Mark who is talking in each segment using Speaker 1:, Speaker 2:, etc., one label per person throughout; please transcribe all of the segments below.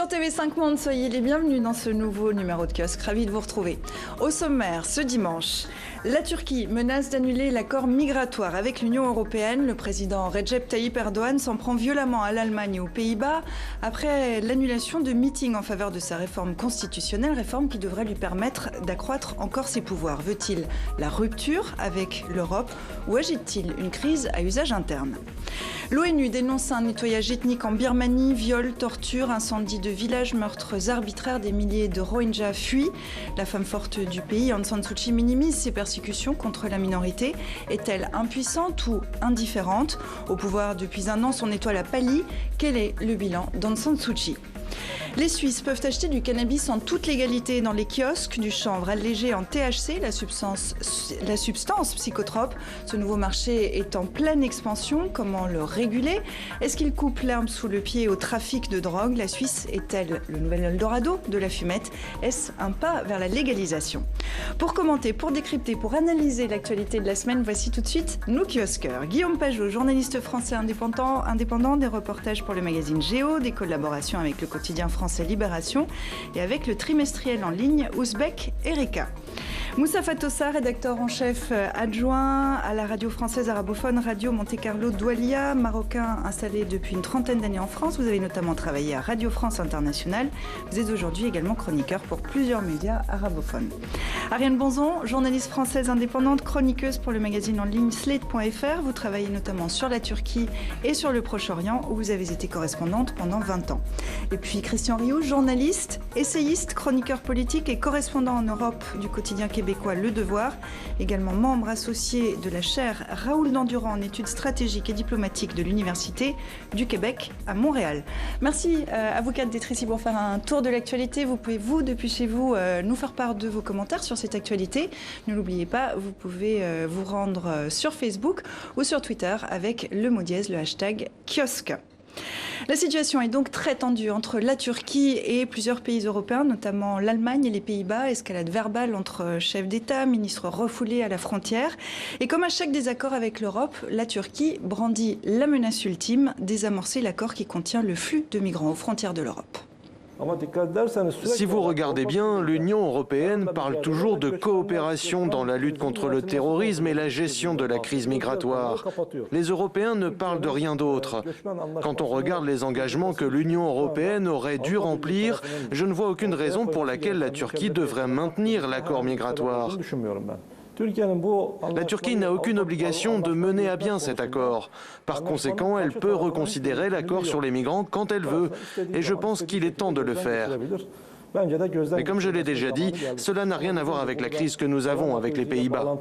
Speaker 1: sur TV5 Monde, soyez les bienvenus dans ce nouveau numéro de kiosque. Ravi de vous retrouver. Au sommaire, ce dimanche, la Turquie menace d'annuler l'accord migratoire avec l'Union européenne. Le président Recep Tayyip Erdogan s'en prend violemment à l'Allemagne et aux Pays-Bas après l'annulation de meetings en faveur de sa réforme constitutionnelle, réforme qui devrait lui permettre d'accroître encore ses pouvoirs. Veut-il la rupture avec l'Europe ou agite-t-il une crise à usage interne ? L'ONU dénonce un nettoyage ethnique en Birmanie, viols, tortures, incendies de villages, meurtres arbitraires, des milliers de Rohingyas fuient. La femme forte du pays, Aung San Suu Kyi, minimise ses persécutions contre la minorité. Est-elle impuissante ou indifférente ? Au pouvoir depuis un an, son étoile a pâli. Quel est le bilan d'Aung San Suu Kyi ? Les Suisses peuvent acheter du cannabis en toute légalité dans les kiosques, du chanvre allégé en THC, la substance psychotrope. Ce nouveau marché est en pleine expansion. Comment le réguler ? Est-ce qu'il coupe l'herbe sous le pied au trafic de drogue ? La Suisse est-elle le nouvel Eldorado de la fumette ? Est-ce un pas vers la légalisation ? Pour commenter, pour décrypter, pour analyser l'actualité de la semaine, voici tout de suite nos kiosqueurs. Guillaume Pajot, journaliste français indépendant, des reportages pour le magazine Géo, des collaborations avec le quotidien français Libération et avec le trimestriel en ligne Ouzbek Erika. Moussa Fatossa, rédacteur en chef adjoint à la radio française arabophone Radio Monte Carlo Doualia, marocain installé depuis une trentaine d'années en France. Vous avez notamment travaillé à Radio France Internationale. Vous êtes aujourd'hui également chroniqueur pour plusieurs médias arabophones. Ariane Bonzon, journaliste française indépendante, chroniqueuse pour le magazine en ligne Slate.fr. Vous travaillez notamment sur la Turquie et sur le Proche-Orient où vous avez été correspondante pendant 20 ans. Et puis Christian Rioux, journaliste, essayiste, chroniqueur politique et correspondant en Europe du quotidien québécois Le Devoir, également membre associé de la chaire Raoul Dandurand en études stratégiques et diplomatiques de l'Université du Québec à Montréal. Merci à vous quatre d'être ici pour faire un tour de l'actualité. Vous pouvez, depuis chez vous, nous faire part de vos commentaires sur cette actualité. Ne l'oubliez pas, vous pouvez vous rendre sur Facebook ou sur Twitter avec le mot dièse, le hashtag kiosque. La situation est donc très tendue entre la Turquie et plusieurs pays européens, notamment l'Allemagne et les Pays-Bas. Escalade verbale entre chefs d'État, ministres refoulés à la frontière. Et comme à chaque désaccord avec l'Europe, la Turquie brandit la menace ultime, désamorcer l'accord qui contient le flux de migrants aux frontières de l'Europe.
Speaker 2: Si vous regardez bien, l'Union européenne parle toujours de coopération dans la lutte contre le terrorisme et la gestion de la crise migratoire. Les Européens ne parlent de rien d'autre. Quand on regarde les engagements que l'Union européenne aurait dû remplir, je ne vois aucune raison pour laquelle la Turquie devrait maintenir l'accord migratoire. La Turquie n'a aucune obligation de mener à bien cet accord. Par conséquent, elle peut reconsidérer l'accord sur les migrants quand elle veut. Et je pense qu'il est temps de le faire. Mais comme je l'ai déjà dit, cela n'a rien à voir avec la crise que nous avons avec les Pays-Bas.
Speaker 1: Alors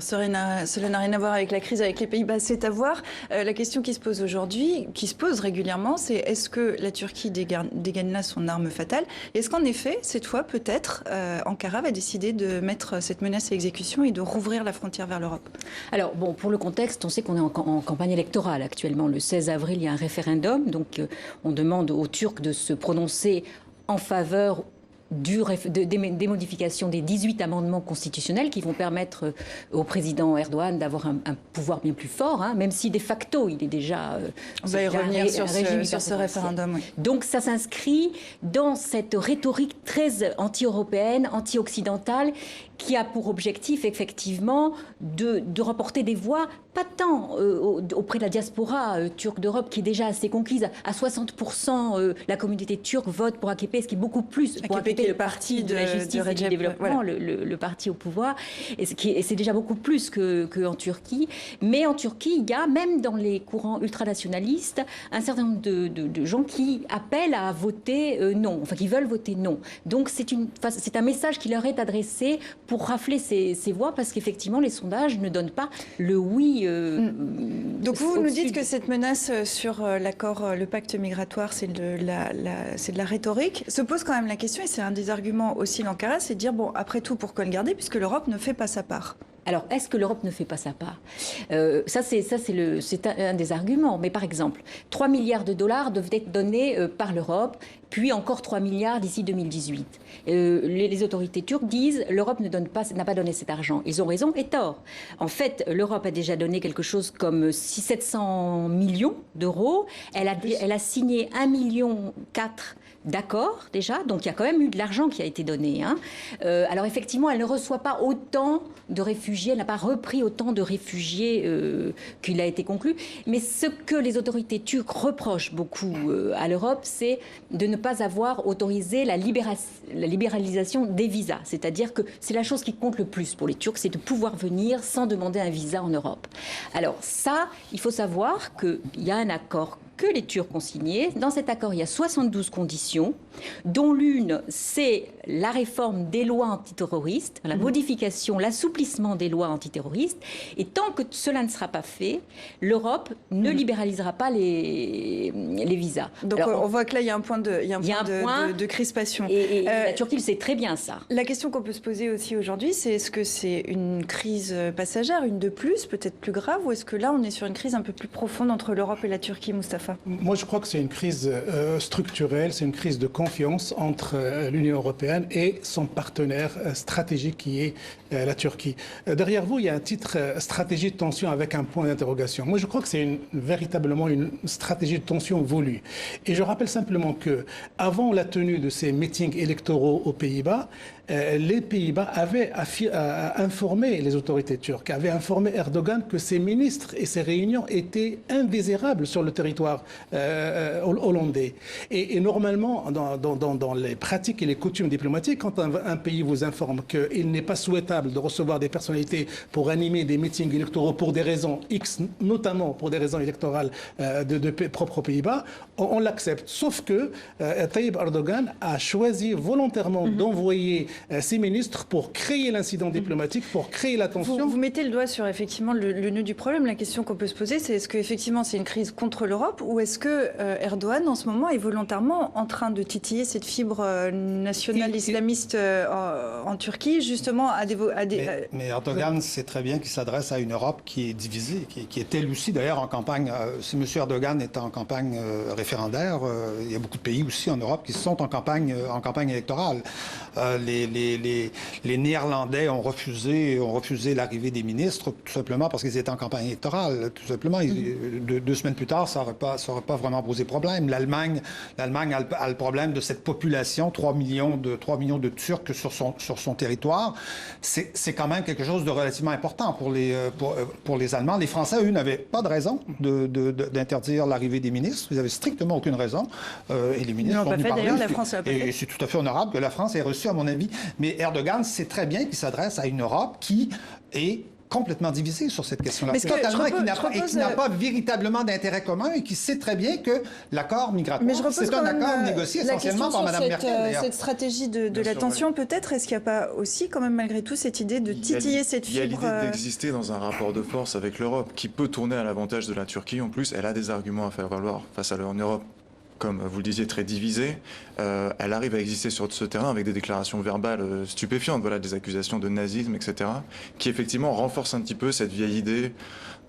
Speaker 1: cela n'a rien à voir avec la crise avec les Pays-Bas, c'est à voir. La question qui se pose aujourd'hui, qui se pose régulièrement, c'est est-ce que la Turquie dégaine là son arme fatale ? Est-ce qu'en effet, cette fois, peut-être, Ankara va décider de mettre cette menace à exécution et de rouvrir la frontière vers l'Europe ?
Speaker 3: Alors, bon, pour le contexte, on sait qu'on est en campagne électorale actuellement. Le 16 avril, il y a un référendum, donc on demande aux Turcs de se prononcer en faveur des modifications des 18 amendements constitutionnels qui vont permettre au président Erdogan d'avoir un pouvoir bien plus fort, hein, même si de facto il est déjà...
Speaker 1: On va y revenir sur ce référendum. Oui.
Speaker 3: Donc ça s'inscrit dans cette rhétorique très anti-européenne, anti-occidentale, qui a pour objectif effectivement de remporter des voix, pas tant auprès de la diaspora turque d'Europe qui est déjà assez conquise. À 60%, la communauté turque vote pour AKP, ce qui est beaucoup plus pour AKP,
Speaker 1: le parti de la justice et du
Speaker 3: développement, voilà. le parti au pouvoir, et c'est déjà beaucoup plus qu'en Turquie. Mais en Turquie, il y a même dans les courants ultranationalistes un certain nombre de gens qui appellent à voter non, enfin qui veulent voter non. Donc c'est un message qui leur est adressé pour rafler ces voix, parce qu'effectivement les sondages ne donnent pas le oui.
Speaker 1: Donc vous nous dites que cette menace sur l'accord, le pacte migratoire, c'est de la rhétorique. Se pose quand même la question, et c'est un des arguments aussi d'Ankara, c'est de dire, bon, après tout, pourquoi le garder, puisque l'Europe ne fait pas sa part ?
Speaker 3: Alors, est-ce que l'Europe ne fait pas sa part ? Ça, c'est un des arguments. Mais par exemple, 3 milliards de dollars doivent être donnés par l'Europe puis encore 3 milliards d'ici 2018. Les autorités turques disent l'Europe n'a pas donné cet argent. Ils ont raison et tort. En fait, l'Europe a déjà donné quelque chose comme 700 millions d'euros. Elle a signé 1,4 million d'accord déjà, donc il y a quand même eu de l'argent qui a été donné. Alors effectivement, elle ne reçoit pas autant de réfugiés, elle n'a pas repris autant de réfugiés qu'il a été conclu. Mais ce que les autorités turques reprochent beaucoup à l'Europe, c'est de ne pas avoir autorisé la libéralisation des visas. C'est-à-dire que c'est la chose qui compte le plus pour les Turcs, c'est de pouvoir venir sans demander un visa en Europe. Alors ça, il faut savoir qu'il y a un accord que les Turcs ont signé. Dans cet accord, il y a 72 conditions, dont l'une, c'est la réforme des lois antiterroristes, la modification, l'assouplissement des lois antiterroristes. Et tant que cela ne sera pas fait, l'Europe ne libéralisera pas les visas.
Speaker 1: Donc alors, on voit que là, il y a un point de crispation.
Speaker 3: Et la Turquie le sait très bien, ça.
Speaker 1: La question qu'on peut se poser aussi aujourd'hui, c'est est-ce que c'est une crise passagère, une de plus, peut-être plus grave, ou est-ce que là, on est sur une crise un peu plus profonde entre l'Europe et la Turquie, Mustapha ?
Speaker 4: Moi, je crois que c'est une crise structurelle, c'est une crise de confiance entre l'Union européenne et son partenaire stratégique qui est la Turquie. Derrière vous, il y a un titre stratégie de tension avec un point d'interrogation. Moi, je crois que c'est véritablement une stratégie de tension voulue. Et je rappelle simplement que avant la tenue de ces meetings électoraux aux Pays-Bas, les Pays-Bas avaient informé les autorités turques, avaient informé Erdogan que ses ministres et ses réunions étaient indésirables sur le territoire hollandais. Et normalement, dans les pratiques et les coutumes diplomatiques, quand un pays vous informe qu'il n'est pas souhaitable de recevoir des personnalités pour animer des meetings électoraux pour des raisons X, notamment pour des raisons électorales de propres aux Pays-Bas, on l'accepte. Sauf que Tayyip Erdogan a choisi volontairement d'envoyer ses ministres pour créer l'incident diplomatique, pour créer la tension.
Speaker 1: Vous mettez le doigt sur effectivement le nœud du problème. La question qu'on peut se poser, c'est est-ce qu'effectivement c'est une crise contre l'Europe ou est-ce que Erdogan en ce moment est volontairement en train de titiller cette fibre nationale islamiste en Turquie, justement
Speaker 5: Mais Erdogan sait très bien qu'il s'adresse à une Europe qui est divisée, qui est elle aussi d'ailleurs en campagne. Si M. Erdogan est en campagne référendaire, il y a beaucoup de pays aussi en Europe qui sont en campagne électorale. Les Néerlandais ont refusé l'arrivée des ministres tout simplement parce qu'ils étaient en campagne électorale. Tout simplement, 2 semaines plus tard, ça n'aurait pas vraiment posé problème. L'Allemagne a le problème de cette population, 3 millions de Turcs sur son territoire. C'est quand même quelque chose de relativement important pour les Allemands. Les Français, eux, n'avaient pas de raison d'interdire l'arrivée des ministres. Ils n'avaient strictement aucune raison. Et les ministres ont
Speaker 1: d'ailleurs, la France l'a pas fait.
Speaker 5: Et c'est tout à fait honorable que la France ait reçu, à mon avis. Mais Erdogan sait très bien qu'il s'adresse à une Europe qui est complètement divisée sur cette question-là. Totalement, et qui n'a pas véritablement d'intérêt commun et qui sait très bien que l'accord migratoire, c'est un accord négocié essentiellement par Mme Merkel.
Speaker 1: Cette stratégie de la tension, peut-être, est-ce qu'il n'y a pas aussi, quand même, malgré tout, cette idée de titiller cette fibre?
Speaker 6: Il y a l'idée d'exister dans un rapport de force avec l'Europe qui peut tourner à l'avantage de la Turquie. En plus, elle a des arguments à faire valoir face à une Europe, comme vous le disiez, très divisée. Elle arrive à exister sur ce terrain avec des déclarations verbales stupéfiantes, voilà, des accusations de nazisme, etc., qui effectivement renforcent un petit peu cette vieille idée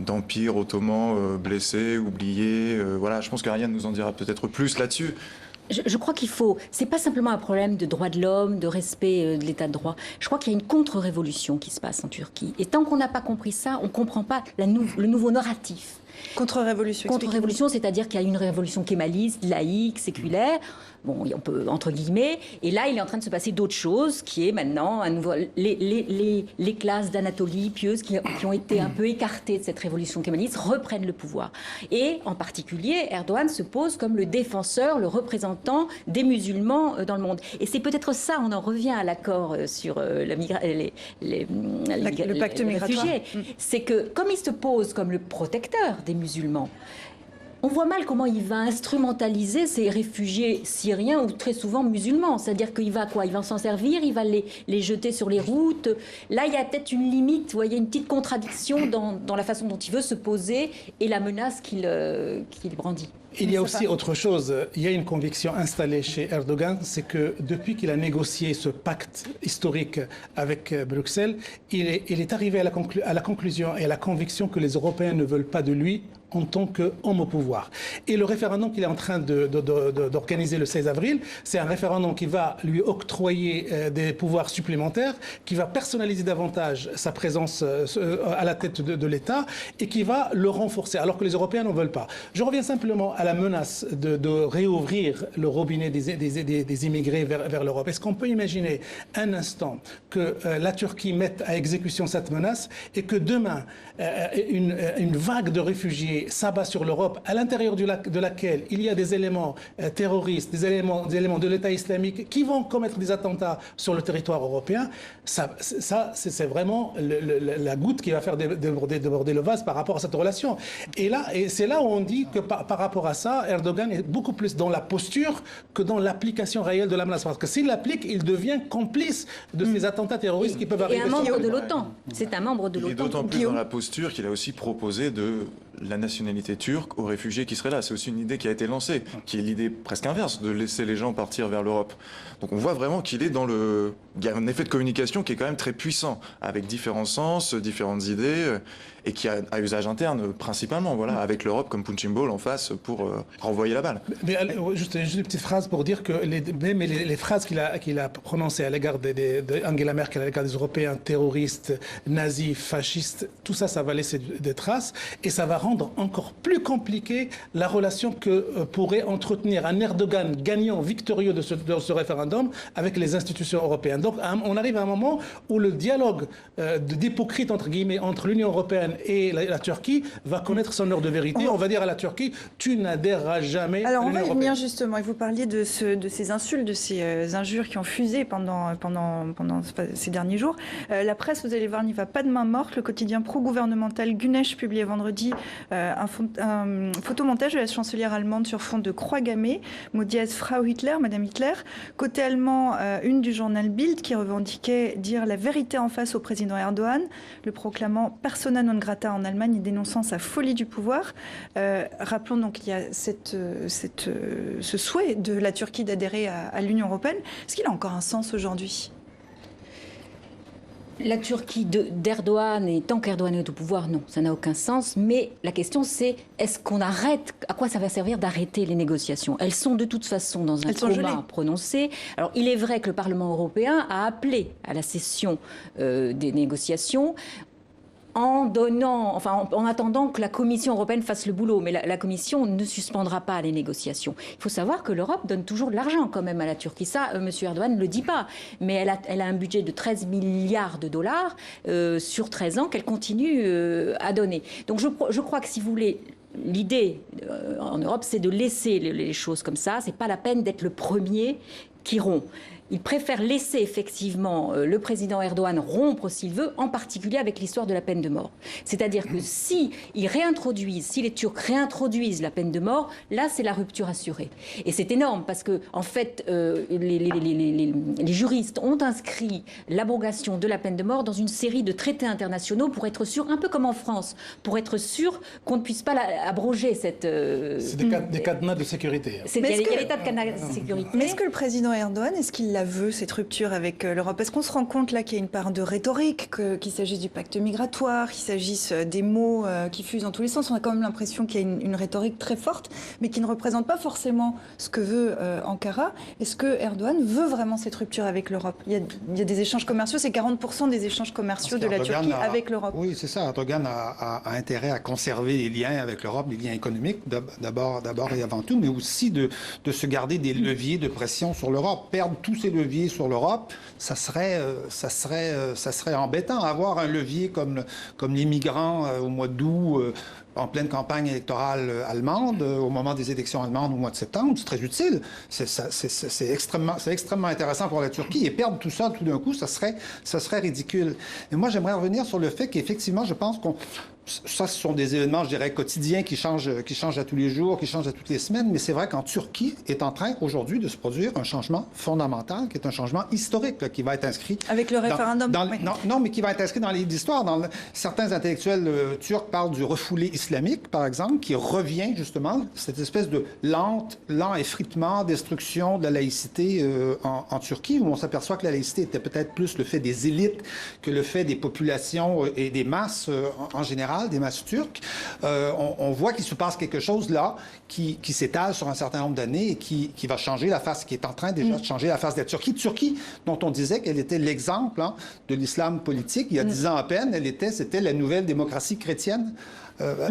Speaker 6: d'empire ottoman blessé, oublié. Voilà, je pense qu'Ariane nous en dira peut-être plus là-dessus.
Speaker 3: Je crois qu'il faut... C'est pas simplement un problème de droits de l'homme, de respect de l'état de droit. Je crois qu'il y a une contre-révolution qui se passe en Turquie. Et tant qu'on n'a pas compris ça, on ne comprend pas le nouveau narratif.
Speaker 1: Contre-révolution.
Speaker 3: Contre-révolution, c'est-à-dire qu'il y a une révolution kémaliste, laïque, séculaire, bon, on peut, entre guillemets, et là, il est en train de se passer d'autres choses, qui est maintenant les classes d'Anatolie pieuses qui ont été un peu écartées de cette révolution kémaliste reprennent le pouvoir. Et en particulier, Erdogan se pose comme le défenseur, le représentant des musulmans dans le monde. Et c'est peut-être ça, on en revient à l'accord sur le
Speaker 1: pacte migratoire.
Speaker 3: C'est que, comme il se pose comme le protecteur des musulmans, on voit mal comment il va instrumentaliser ces réfugiés syriens ou très souvent musulmans. C'est-à-dire qu'il va quoi? Il va s'en servir, il va les jeter sur les routes. Là, il y a peut-être une limite, vous voyez, une petite contradiction dans la façon dont il veut se poser et la menace qu'il brandit.
Speaker 4: Il y a aussi autre chose. Il y a une conviction installée chez Erdogan, c'est que depuis qu'il a négocié ce pacte historique avec Bruxelles, il est arrivé à la conclusion et à la conviction que les Européens ne veulent pas de lui en tant qu'homme au pouvoir. Et le référendum qu'il est en train d'organiser le 16 avril, c'est un référendum qui va lui octroyer des pouvoirs supplémentaires, qui va personnaliser davantage sa présence à la tête de l'État et qui va le renforcer, alors que les Européens n'en veulent pas. Je reviens simplement à la menace de réouvrir le robinet des immigrés vers l'Europe. Est-ce qu'on peut imaginer un instant que la Turquie mette à exécution cette menace et que demain, une vague de réfugiés s'abat sur l'Europe, à l'intérieur de laquelle il y a des éléments terroristes, des éléments de l'État islamique qui vont commettre des attentats sur le territoire européen? Ça c'est vraiment la goutte qui va faire déborder le vase par rapport à cette relation. Et c'est là où on dit que par rapport à ça, Erdogan est beaucoup plus dans la posture que dans l'application réelle de la menace. Parce que s'il l'applique, il devient complice de ces attentats terroristes qui peuvent arriver.
Speaker 3: Et un membre de l'OTAN. C'est un membre de l'OTAN.
Speaker 6: Il est d'autant plus dans la posture qu'il a aussi proposé de la nationalité turque aux réfugiés qui seraient là. C'est aussi une idée qui a été lancée, qui est l'idée presque inverse, de laisser les gens partir vers l'Europe. Donc on voit vraiment qu'il est dans le... Il y a un effet de communication qui est quand même très puissant, avec différents sens, différentes idées, et qui a à usage interne principalement, voilà, avec l'Europe comme punching ball en face pour renvoyer la balle.
Speaker 4: Mais juste une petite phrase pour dire que même les phrases qu'il a prononcées à l'égard d'Angela Merkel, à l'égard des Européens terroristes, nazis, fascistes, tout ça, ça va laisser des traces et ça va rendre encore plus compliqué la relation que pourrait entretenir un Erdogan gagnant, victorieux de ce référendum avec les institutions européennes. Donc on arrive à un moment où le dialogue d'hypocrite entre guillemets entre l'Union européenne et la Turquie va connaître son heure de vérité. On va dire à la Turquie, tu n'adhéreras jamais à l'Union européenne. Alors on va y venir
Speaker 1: justement. Et vous parliez de ces insultes, de ces injures qui ont fusé pendant ces derniers jours. La presse, vous allez voir, n'y va pas de main morte. Le quotidien pro-gouvernemental Güneş publiait vendredi un photomontage de la chancelière allemande sur fond de croix gammée. Maudit Frau Hitler, Madame Hitler. Côté allemand, une du journal Bild qui revendiquait dire la vérité en face au président Erdogan, le proclamant persona non grata en Allemagne et dénonçant sa folie du pouvoir. Rappelons donc qu'il y a ce souhait de la Turquie d'adhérer à l'Union européenne. Est-ce qu'il a encore un sens aujourd'hui ?
Speaker 3: La Turquie d'Erdogan, et tant qu'Erdogan est au pouvoir, non, ça n'a aucun sens. Mais la question, c'est est-ce qu'on arrête ? À quoi ça va servir d'arrêter les négociations ? Elles sont de toute façon dans un coma prononcé. Alors, il est vrai que le Parlement européen a appelé à la cessation des négociations. En attendant que la Commission européenne fasse le boulot. Mais la Commission ne suspendra pas les négociations. Il faut savoir que l'Europe donne toujours de l'argent quand même à la Turquie. Ça, M. Erdogan ne le dit pas. Mais elle a un budget de 13 milliards de dollars sur 13 ans qu'elle continue à donner. Donc je crois que si vous voulez... L'idée en Europe, c'est de laisser les choses comme ça. C'est pas la peine d'être le premier qui rompt. Il préfère laisser effectivement le président Erdogan rompre s'il veut, en particulier avec l'histoire de la peine de mort. C'est-à-dire que si les Turcs réintroduisent la peine de mort, là c'est la rupture assurée. Et c'est énorme parce que en fait les juristes ont inscrit l'abrogation de la peine de mort dans une série de traités internationaux pour être sûr, un peu comme en France, pour être sûr qu'on ne puisse pas abroger cette...
Speaker 4: C'est des cadenas de sécurité.
Speaker 3: Il y a l'état de cadenas de sécurité.
Speaker 1: Mais est-ce que le président Erdogan, est-ce qu'il veut cette rupture avec l'Europe? Est-ce qu'on se rend compte là qu'il y a une part de rhétorique, qu'il s'agisse du pacte migratoire, qu'il s'agisse des mots qui fusent dans tous les sens? On a quand même l'impression qu'il y a une rhétorique très forte, mais qui ne représente pas forcément ce que veut Ankara. Est-ce que Erdogan veut vraiment cette rupture avec l'Europe? Il y a des échanges commerciaux, c'est 40% des échanges commerciaux de la Turquie avec l'Europe.
Speaker 5: Oui, c'est ça. Erdogan a intérêt à conserver les liens avec l'Europe, les liens économiques d'abord et avant tout, mais aussi de se garder des leviers de pression sur l'Europe. Perdre tous ces leviers sur l'Europe, ça serait embêtant. Avoir un levier comme les migrants au mois d'août, en pleine campagne électorale allemande, au moment des élections allemandes au mois de septembre, c'est très utile. C'est extrêmement intéressant pour la Turquie. Et perdre tout ça tout d'un coup, ça serait ridicule. Et moi, j'aimerais revenir sur le fait qu'effectivement, je pense ça, ce sont des événements, je dirais, quotidiens qui changent à tous les jours, qui changent à toutes les semaines. Mais c'est vrai qu'en Turquie est en train, aujourd'hui, de se produire un changement fondamental, qui est un changement historique, là, qui va être inscrit...
Speaker 1: Avec le référendum
Speaker 5: oui. Non, mais qui va être inscrit dans les livres d'histoire. Certains intellectuels turcs parlent du refoulé islamique, par exemple, qui revient justement, cette espèce de lent effritement, destruction de la laïcité en Turquie, où on s'aperçoit que la laïcité était peut-être plus le fait des élites que le fait des populations et des masses en général, des masses turques. On voit qu'il se passe quelque chose là qui s'étale sur un certain nombre d'années et qui va changer la face, qui est en train déjà de changer la face de la Turquie. Turquie, dont on disait qu'elle était l'exemple de l'islam politique. Il y a 10 ans à peine, c'était la nouvelle démocratie chrétienne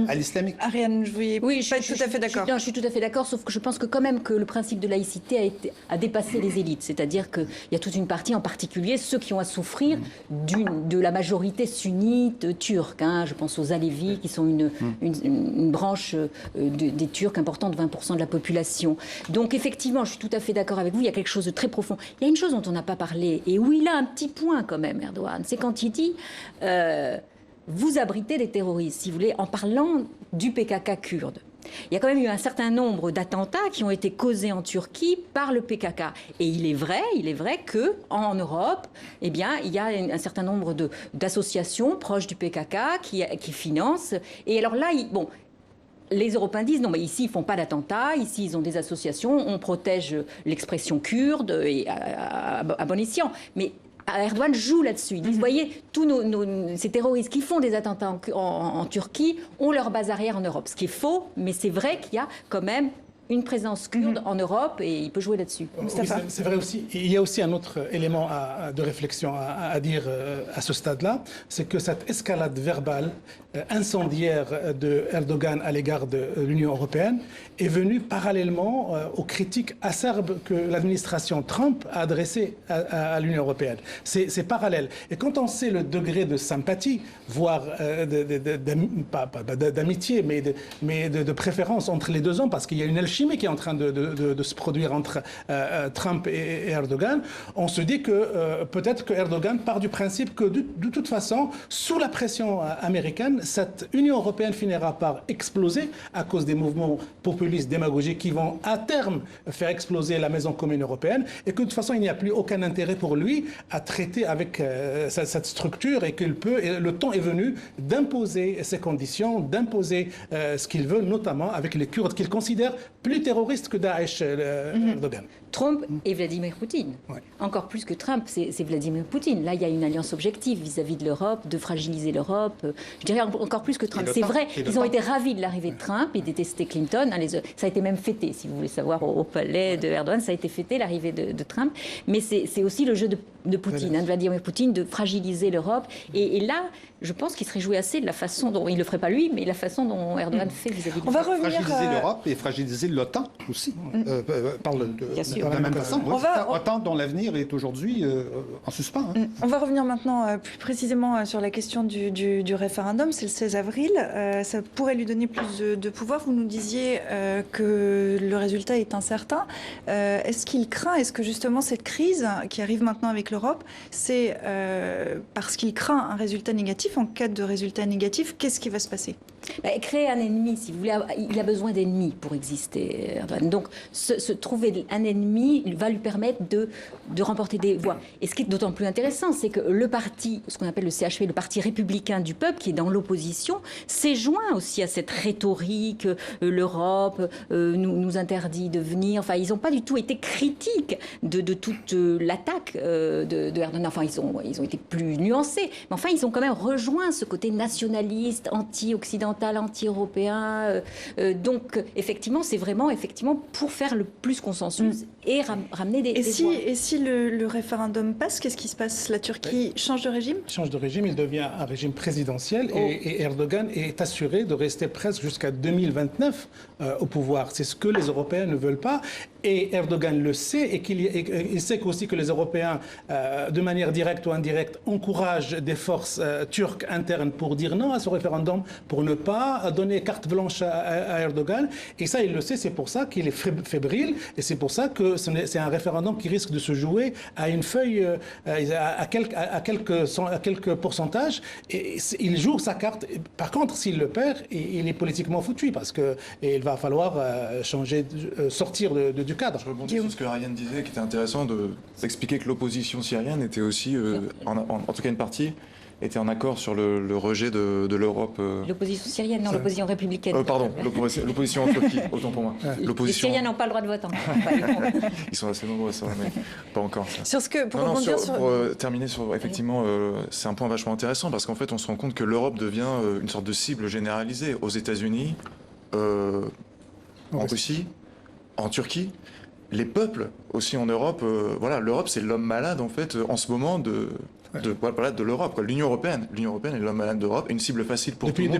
Speaker 5: à l'islamique.
Speaker 1: Ariane, je ne suis pas tout à fait d'accord.
Speaker 3: Je suis tout à fait d'accord, sauf que je pense que quand même que le principe de laïcité a dépassé les élites. C'est-à-dire qu'il y a toute une partie, en particulier ceux qui ont à souffrir de la majorité sunnite turque. Je pense aux Alévis, qui sont une branche des Turcs importante, 20% de la population. Donc effectivement, je suis tout à fait d'accord avec vous, il y a quelque chose de très profond. Il y a une chose dont on n'a pas parlé, et où il a un petit point quand même, Erdogan, c'est quand il dit... vous abritez des terroristes, si vous voulez, en parlant du PKK kurde. Il y a quand même eu un certain nombre d'attentats qui ont été causés en Turquie par le PKK. Et il est vrai qu'en Europe, eh bien, il y a un certain nombre d'associations proches du PKK qui financent. Et alors là, les Européens disent non, mais ici, ils ne font pas d'attentats, ici, ils ont des associations, on protège l'expression kurde et à bon escient. Mais Erdogan joue là-dessus. Ils disent, voyez, tous ces terroristes qui font des attentats en Turquie ont leur base arrière en Europe. Ce qui est faux, mais c'est vrai qu'il y a quand même une présence kurde en Europe et il peut jouer là-dessus.
Speaker 4: Oui, c'est vrai aussi. Il y a aussi un autre élément de réflexion à dire à ce stade-là, c'est que cette escalade verbale incendiaire de Erdogan à l'égard de l'Union européenne est venue parallèlement aux critiques acerbes que l'administration Trump a adressées à l'Union européenne. C'est parallèle. Et quand on sait le degré de sympathie, voire d'amitié, mais de préférence entre les deux hommes, parce qu'il y a une alchimie qui est en train de se produire entre Trump et Erdogan, on se dit que peut-être que Erdogan part du principe que de toute façon, sous la pression américaine, cette Union européenne finira par exploser à cause des mouvements populistes démagogiques qui vont à terme faire exploser la maison commune européenne et que de toute façon il n'y a plus aucun intérêt pour lui à traiter avec cette structure et le temps est venu d'imposer ses conditions, d'imposer ce qu'il veut, notamment avec les Kurdes qu'il considère plus terroristes que Daesh, Erdogan.
Speaker 3: Trump et Vladimir Poutine.
Speaker 4: Ouais.
Speaker 3: Encore plus que Trump, c'est Vladimir Poutine. Là, il y a une alliance objective vis-à-vis de l'Europe, de fragiliser l'Europe. Je dirais encore plus que Trump. C'est vrai, ils ont été ravis de l'arrivée de Trump, ils détestaient Clinton. Ça a été même fêté, si vous voulez savoir, au palais de Erdogan, ça a été fêté, l'arrivée de Trump. Mais c'est aussi le jeu de Poutine, de Vladimir Poutine, de fragiliser l'Europe. Et là, je pense qu'il serait joué assez de la façon dont, il ne le ferait pas lui, mais la façon dont Erdogan fait vis-à-vis de l'Europe.
Speaker 1: On va revenir
Speaker 5: fragiliser l'Europe et fragiliser l'OTAN aussi, de la même façon. OTAN dont l'avenir est aujourd'hui en suspens.
Speaker 1: On va revenir maintenant plus précisément sur la question du référendum. C'est le 16 avril. Ça pourrait lui donner plus de pouvoir. Vous nous disiez que le résultat est incertain. Est-ce qu'il craint, est-ce que justement cette crise qui arrive maintenant avec l'Europe, c'est parce qu'il craint un résultat négatif? En cas de résultat négatif, qu'est-ce qui va se passer?
Speaker 3: Créer un ennemi, si vous voulez, il a besoin d'ennemis pour exister, Erdogan. Donc, trouver un ennemi va lui permettre de remporter des voix. Et ce qui est d'autant plus intéressant, c'est que le parti, ce qu'on appelle le CHP, le parti républicain du peuple, qui est dans l'opposition, s'est joint aussi à cette rhétorique, l'Europe nous interdit de venir. Enfin, ils n'ont pas du tout été critiques de toute l'attaque de Erdogan. Enfin, ils ont été plus nuancés. Mais enfin, ils ont quand même rejoint ce côté nationaliste, anti-occidental, anti-européen. Donc, effectivement, c'est vraiment pour faire le plus consensus et ramener des voix.
Speaker 1: Et si le référendum passe, qu'est-ce qui se passe? La Turquie change de régime?
Speaker 4: Change de régime, il devient un régime présidentiel et Erdogan est assuré de rester presque jusqu'à 2029 au pouvoir. C'est ce que les Européens ne veulent pas. Et Erdogan le sait et il sait aussi que les Européens, de manière directe ou indirecte, encouragent des forces turques internes pour dire non à ce référendum, pour ne pas donner carte blanche à Erdogan. Et ça, il le sait, c'est pour ça qu'il est fébrile et c'est pour ça que c'est un référendum qui risque de se jouer à une feuille, à quelques pourcentages. Et il joue sa carte. Par contre, s'il le perd, il est politiquement foutu parce qu'il va falloir sortir du cadre.
Speaker 6: Je rebondis sur ce que Ariane disait, qui était intéressant d'expliquer que l'opposition syrienne était aussi, en tout cas une partie, étaient en accord sur le rejet de l'Europe.
Speaker 3: L'opposition syrienne, non, l'opposition républicaine.
Speaker 6: Pardon, l'opposition en Turquie, autant pour moi.
Speaker 3: Les Syriens n'ont pas le droit de vote.
Speaker 6: Ils sont assez nombreux, ça, mais pas encore. Ça.
Speaker 1: Sur ce que, pour
Speaker 6: terminer sur, effectivement, c'est un point vachement intéressant parce qu'en fait, on se rend compte que l'Europe devient une sorte de cible généralisée aux États-Unis, en Russie, en Turquie. Les peuples aussi en Europe, voilà, l'Europe c'est l'homme malade en fait en ce moment de l'Europe. L'Union européenne est l'homme malade d'Europe, une cible facile pour tout le monde.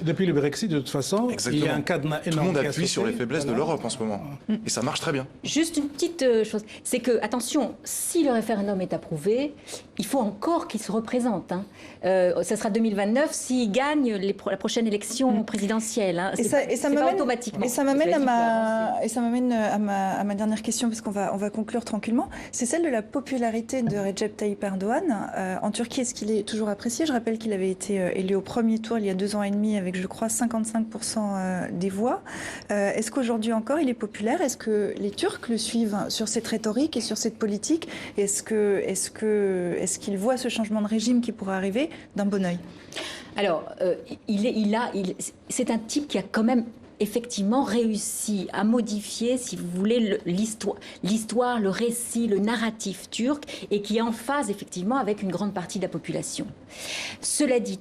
Speaker 4: Depuis le Brexit, de toute façon,
Speaker 6: exactement.
Speaker 4: Il y a un cadenas énorme.
Speaker 6: Tout le monde appuie sur les faiblesses de l'Europe en ce moment. Et ça marche très bien.
Speaker 3: Juste une petite chose, c'est que, attention, si le référendum est approuvé, il faut encore qu'il se représente. Ça sera 2029 s'il gagne la prochaine élection présidentielle. Hein.
Speaker 1: Et ça m'amène automatiquement. Et ça m'amène à ma dernière question, parce qu'on va conclure tranquillement. C'est celle de la popularité de Recep Tayyip Erdogan. En Turquie, est-ce qu'il est toujours apprécié? Je rappelle qu'il avait été élu au premier tour il y a 2 ans et demi avec, je crois, 55% des voix. Est-ce qu'aujourd'hui encore il est populaire? Est-ce que les Turcs le suivent sur cette rhétorique et sur cette politique? Est-ce qu'il voit ce changement de régime qui pourrait arriver d'un bon œil?
Speaker 3: Alors, c'est un type qui a quand même effectivement réussi à modifier, si vous voulez, l'histoire, le récit, le narratif turc, et qui est en phase effectivement avec une grande partie de la population. Cela dit,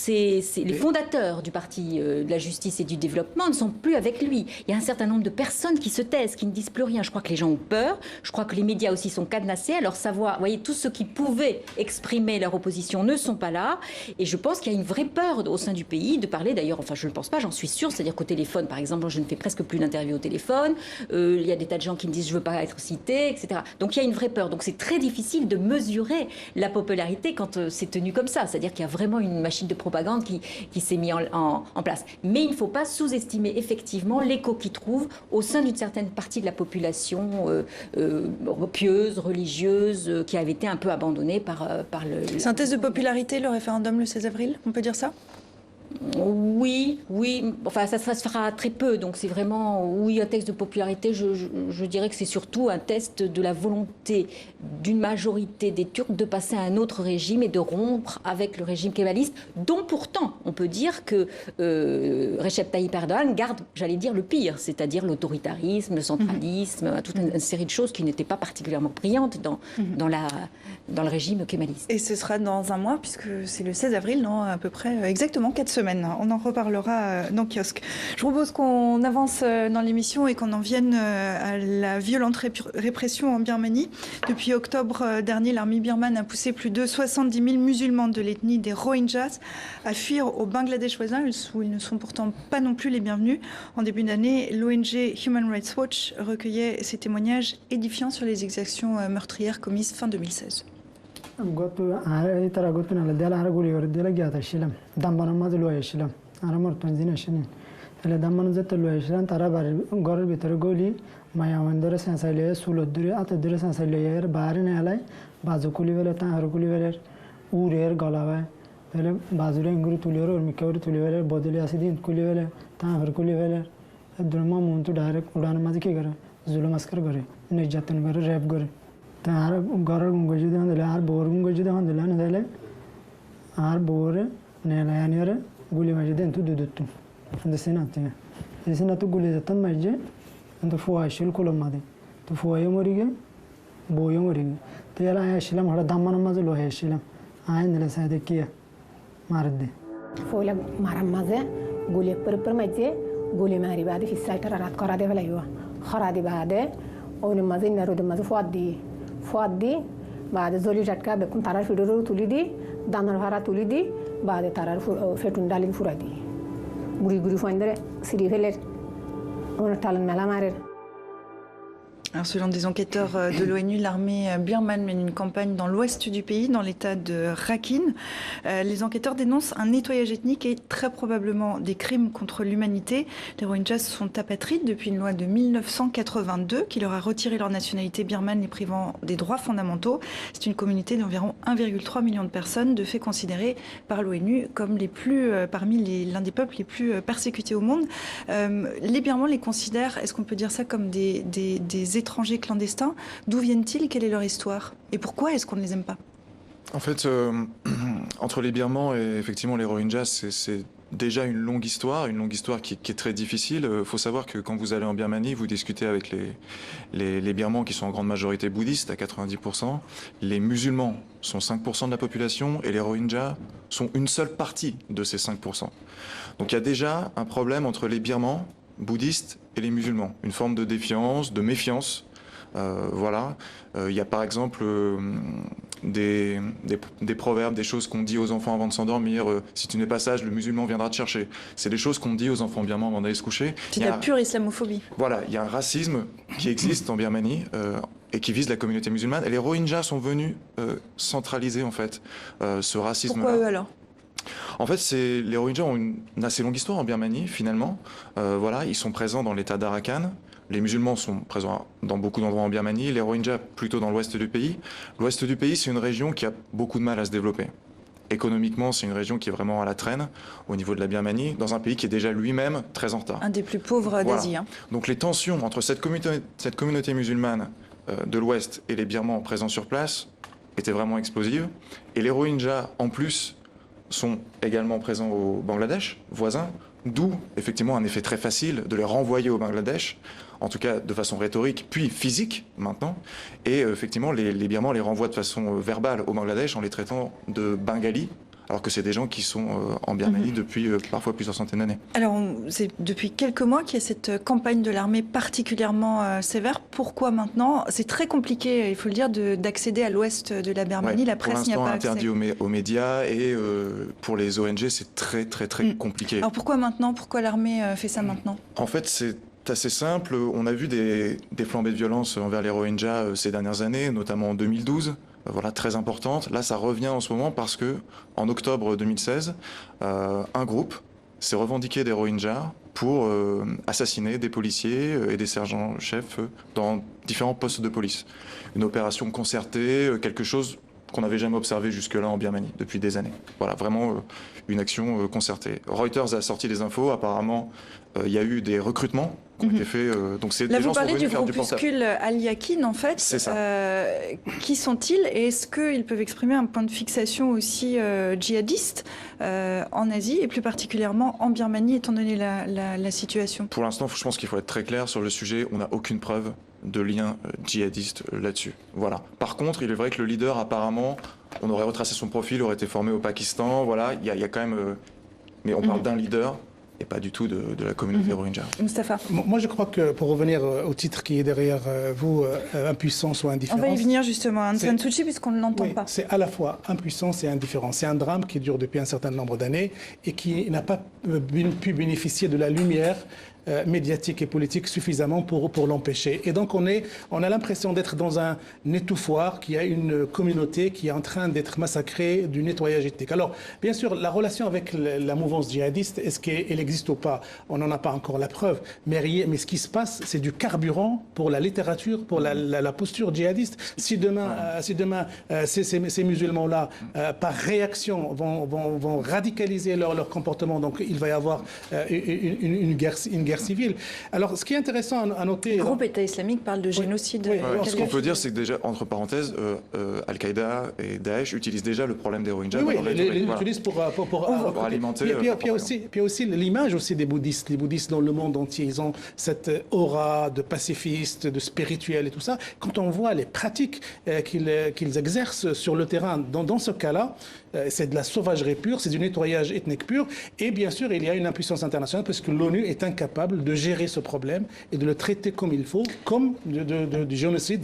Speaker 3: les fondateurs du Parti de la justice et du développement ne sont plus avec lui. Il y a un certain nombre de personnes qui se taisent, qui ne disent plus rien. Je crois que les gens ont peur. Je crois que les médias aussi sont cadenassés. Alors savoir, vous voyez, tous ceux qui pouvaient exprimer leur opposition ne sont pas là. Et je pense qu'il y a une vraie peur au sein du pays de parler. D'ailleurs, enfin, je ne pense pas, j'en suis sûre. C'est-à-dire qu'au téléphone, par exemple, je ne fais presque plus d'interviews au téléphone. Il y a des tas de gens qui me disent je ne veux pas être cité, etc. Donc il y a une vraie peur. Donc c'est très difficile de mesurer la popularité quand c'est tenu comme ça. C'est-à-dire qu'il y a vraiment une machine de propagande qui s'est mise en place. Mais il ne faut pas sous-estimer effectivement l'écho qu'il trouve au sein d'une certaine partie de la population pieuse, religieuse, qui avait été un peu abandonnée par le...
Speaker 1: C'est un test de popularité, le référendum le 16 avril, on peut dire ça?
Speaker 3: Oui, enfin ça se fera très peu, donc c'est vraiment, oui, un test de popularité, je dirais que c'est surtout un test de la volonté d'une majorité des Turcs de passer à un autre régime et de rompre avec le régime kémaliste, dont pourtant on peut dire que Recep Tayyip Erdogan garde, j'allais dire, le pire, c'est-à-dire l'autoritarisme, le centralisme, toute une série de choses qui n'étaient pas particulièrement brillantes dans le régime kémaliste.
Speaker 1: Et ce sera dans un mois, puisque c'est le 16 avril, dans à peu près exactement 4 semaines. On en reparlera dans Kiosque. Je propose qu'on avance dans l'émission et qu'on en vienne à la violente répression en Birmanie. Depuis octobre dernier, l'armée birmane a poussé plus de 70 000 musulmans de l'ethnie des Rohingyas à fuir au Bangladesh voisin, où ils ne sont pourtant pas non plus les bienvenus. En début d'année, l'ONG Human Rights Watch recueillait ces témoignages édifiants sur les exactions meurtrières commises fin 2016.
Speaker 7: तार गरर गुंगजी दे हंदले are bore गुंगजी दे हंदले नदले are bore नेला यानिरे गुली माजे देन तु दुदुत्तु फंद सेनाते सेनातु गुली जतन माजे अंत फुआशिल कोलम मादे तो फुआयो मरिगे बोयो मरिगे तो याला आशिलम हडा दमन माजे लो आशिलम आय नले सादे किया मार दे
Speaker 8: फोला मारम माजे गुली पर माजे गुली मारी बादे फिसाइटर रात करा दे भलायो खरा दे बादे ओने माजे नरो दे माजे ফুয়াদি বাদে জলি ঝাটকা বেকুন তারার ফিডোরও তুলি দি দানার ভাড়া তুলি দি বাদে তারার ফেটুন ডালিন ফুরাই দি গুড়ি গুড়ি ফাইন ধরে সিঁড়ি ফেলের ওনার টালেন মেলা মারের।
Speaker 1: Alors, selon des enquêteurs de l'ONU, l'armée birmane mène une campagne dans l'ouest du pays, dans l'état de Rakhine. Les enquêteurs dénoncent un nettoyage ethnique et très probablement des crimes contre l'humanité. Les Rohingyas sont apatrides depuis une loi de 1982 qui leur a retiré leur nationalité birmane, les privant des droits fondamentaux. C'est une communauté d'environ 1,3 million de personnes, de fait considérée par l'ONU comme l'un des peuples les plus persécutés au monde. Les Birmans les considèrent, est-ce qu'on peut dire ça, comme des étrangers clandestins? D'où viennent-ils? Quelle est leur histoire? Et pourquoi est-ce qu'on ne les aime pas?
Speaker 6: En fait, Entre les Birmans et effectivement les Rohingyas, c'est déjà une longue histoire qui est très difficile. Il faut savoir que quand vous allez en Birmanie, vous discutez avec les Birmans qui sont en grande majorité bouddhistes, à 90%. Les musulmans sont 5% de la population et les Rohingyas sont une seule partie de ces 5%. Donc il y a déjà un problème entre les Birmans bouddhistes et les musulmans. Une forme de défiance, de méfiance. Voilà. Il y a par exemple des proverbes, des choses qu'on dit aux enfants avant de s'endormir. Si tu n'es pas sage, le musulman viendra te chercher. C'est des choses qu'on dit aux enfants birmans avant d'aller se coucher.
Speaker 1: C'est de la pure islamophobie.
Speaker 6: Voilà, il y a un racisme qui existe en Birmanie et qui vise la communauté musulmane. Et les Rohingyas sont venus centraliser en fait ce racisme-là.
Speaker 1: Pourquoi eux alors ?
Speaker 6: En fait, les Rohingyas ont une assez longue histoire en Birmanie, finalement. Voilà, ils sont présents dans l'état d'Arakan. Les musulmans sont présents dans beaucoup d'endroits en Birmanie, les Rohingyas plutôt dans l'ouest du pays. L'ouest du pays, c'est une région qui a beaucoup de mal à se développer. Économiquement, c'est une région qui est vraiment à la traîne au niveau de la Birmanie, dans un pays qui est déjà lui-même très en retard.
Speaker 1: Un des plus pauvres d'Asie.
Speaker 6: Voilà. Donc les tensions entre cette communauté musulmane de l'ouest et les Birmans présents sur place étaient vraiment explosives. Et les Rohingyas, en plus, sont également présents au Bangladesh, voisin, d'où effectivement un effet très facile de les renvoyer au Bangladesh, en tout cas de façon rhétorique, puis physique maintenant. Et effectivement, les Birmans les renvoient de façon verbale au Bangladesh en les traitant de Bengalis, alors que c'est des gens qui sont en Birmanie depuis parfois plusieurs centaines d'années.
Speaker 1: Alors, c'est depuis quelques mois qu'il y a cette campagne de l'armée particulièrement sévère. Pourquoi maintenant ? C'est très compliqué, il faut le dire, d'accéder à l'ouest de la Birmanie.
Speaker 6: Ouais,
Speaker 1: la presse n'y a pas accès.
Speaker 6: Pour l'instant, interdit aux médias et pour les ONG, c'est très compliqué.
Speaker 1: Alors pourquoi maintenant ? Pourquoi l'armée fait ça maintenant ?
Speaker 6: En fait, c'est assez simple. On a vu des flambées de violence envers les Rohingyas ces dernières années, notamment en 2012. Voilà, très importante. Là, ça revient en ce moment parce que, en octobre 2016, un groupe s'est revendiqué des Rohingyas pour assassiner des policiers et des sergents-chefs dans différents postes de police. Une opération concertée, quelque chose qu'on n'avait jamais observé jusque-là en Birmanie, depuis des années. Voilà, vraiment une action concertée. Reuters a sorti des infos, apparemment, il y a eu des recrutements qui ont été faits. Donc c'est
Speaker 1: là,
Speaker 6: des gens
Speaker 1: vous parlez
Speaker 6: sont venus
Speaker 1: du
Speaker 6: faire
Speaker 1: groupuscule Al-Yakin, en fait.
Speaker 6: C'est ça.
Speaker 1: Qui sont-ils et est-ce qu'ils peuvent exprimer un point de fixation aussi djihadiste en Asie et plus particulièrement en Birmanie, étant donné la situation ?
Speaker 6: Pour l'instant, je pense qu'il faut être très clair sur le sujet. On n'a aucune preuve de lien djihadiste là-dessus. Voilà. Par contre, il est vrai que le leader, apparemment, on aurait retracé son profil, aurait été formé au Pakistan. Voilà, il y a quand même... mais on parle d'un leader et pas du tout de la communauté Rohingya.
Speaker 1: Mustapha.
Speaker 4: Moi, je crois que, pour revenir au titre qui est derrière vous, impuissance ou indifférence...
Speaker 1: On va y venir justement, Aung San Suu Kyi, puisqu'on ne l'entend pas.
Speaker 4: C'est à la fois impuissance et indifférence. C'est un drame qui dure depuis un certain nombre d'années et qui n'a pas pu bénéficier de la lumière médiatique et politique suffisamment pour l'empêcher. Et donc on a l'impression d'être dans un étouffoir, qui a une communauté qui est en train d'être massacrée du nettoyage ethnique. Alors, bien sûr, la relation avec la mouvance djihadiste, est-ce qu'elle existe ou pas ? On n'en a pas encore la preuve. Mais ce qui se passe, c'est du carburant pour la littérature, pour la posture djihadiste. Si demain ces musulmans-là, par réaction, vont radicaliser leur comportement, donc il va y avoir une guerre civile. Alors, ce qui est intéressant à noter...
Speaker 1: Le groupe État islamique parle de génocide.
Speaker 6: Ce qu'on peut dire, c'est que déjà, entre parenthèses, Al-Qaïda et Daesh utilisent déjà le problème des Rohingyas.
Speaker 4: Oui, ils l'utilisent pour
Speaker 6: alimenter...
Speaker 4: Puis il y a aussi l'image aussi des bouddhistes. Les bouddhistes dans le monde entier, ils ont cette aura de pacifiste, de spirituel et tout ça. Quand on voit les pratiques qu'ils exercent sur le terrain, dans ce cas-là, c'est de la sauvagerie pure, c'est du nettoyage ethnique pur. Et bien sûr, il y a une impuissance internationale parce que l'ONU est incapable de gérer ce problème et de le traiter comme il faut, comme du génocide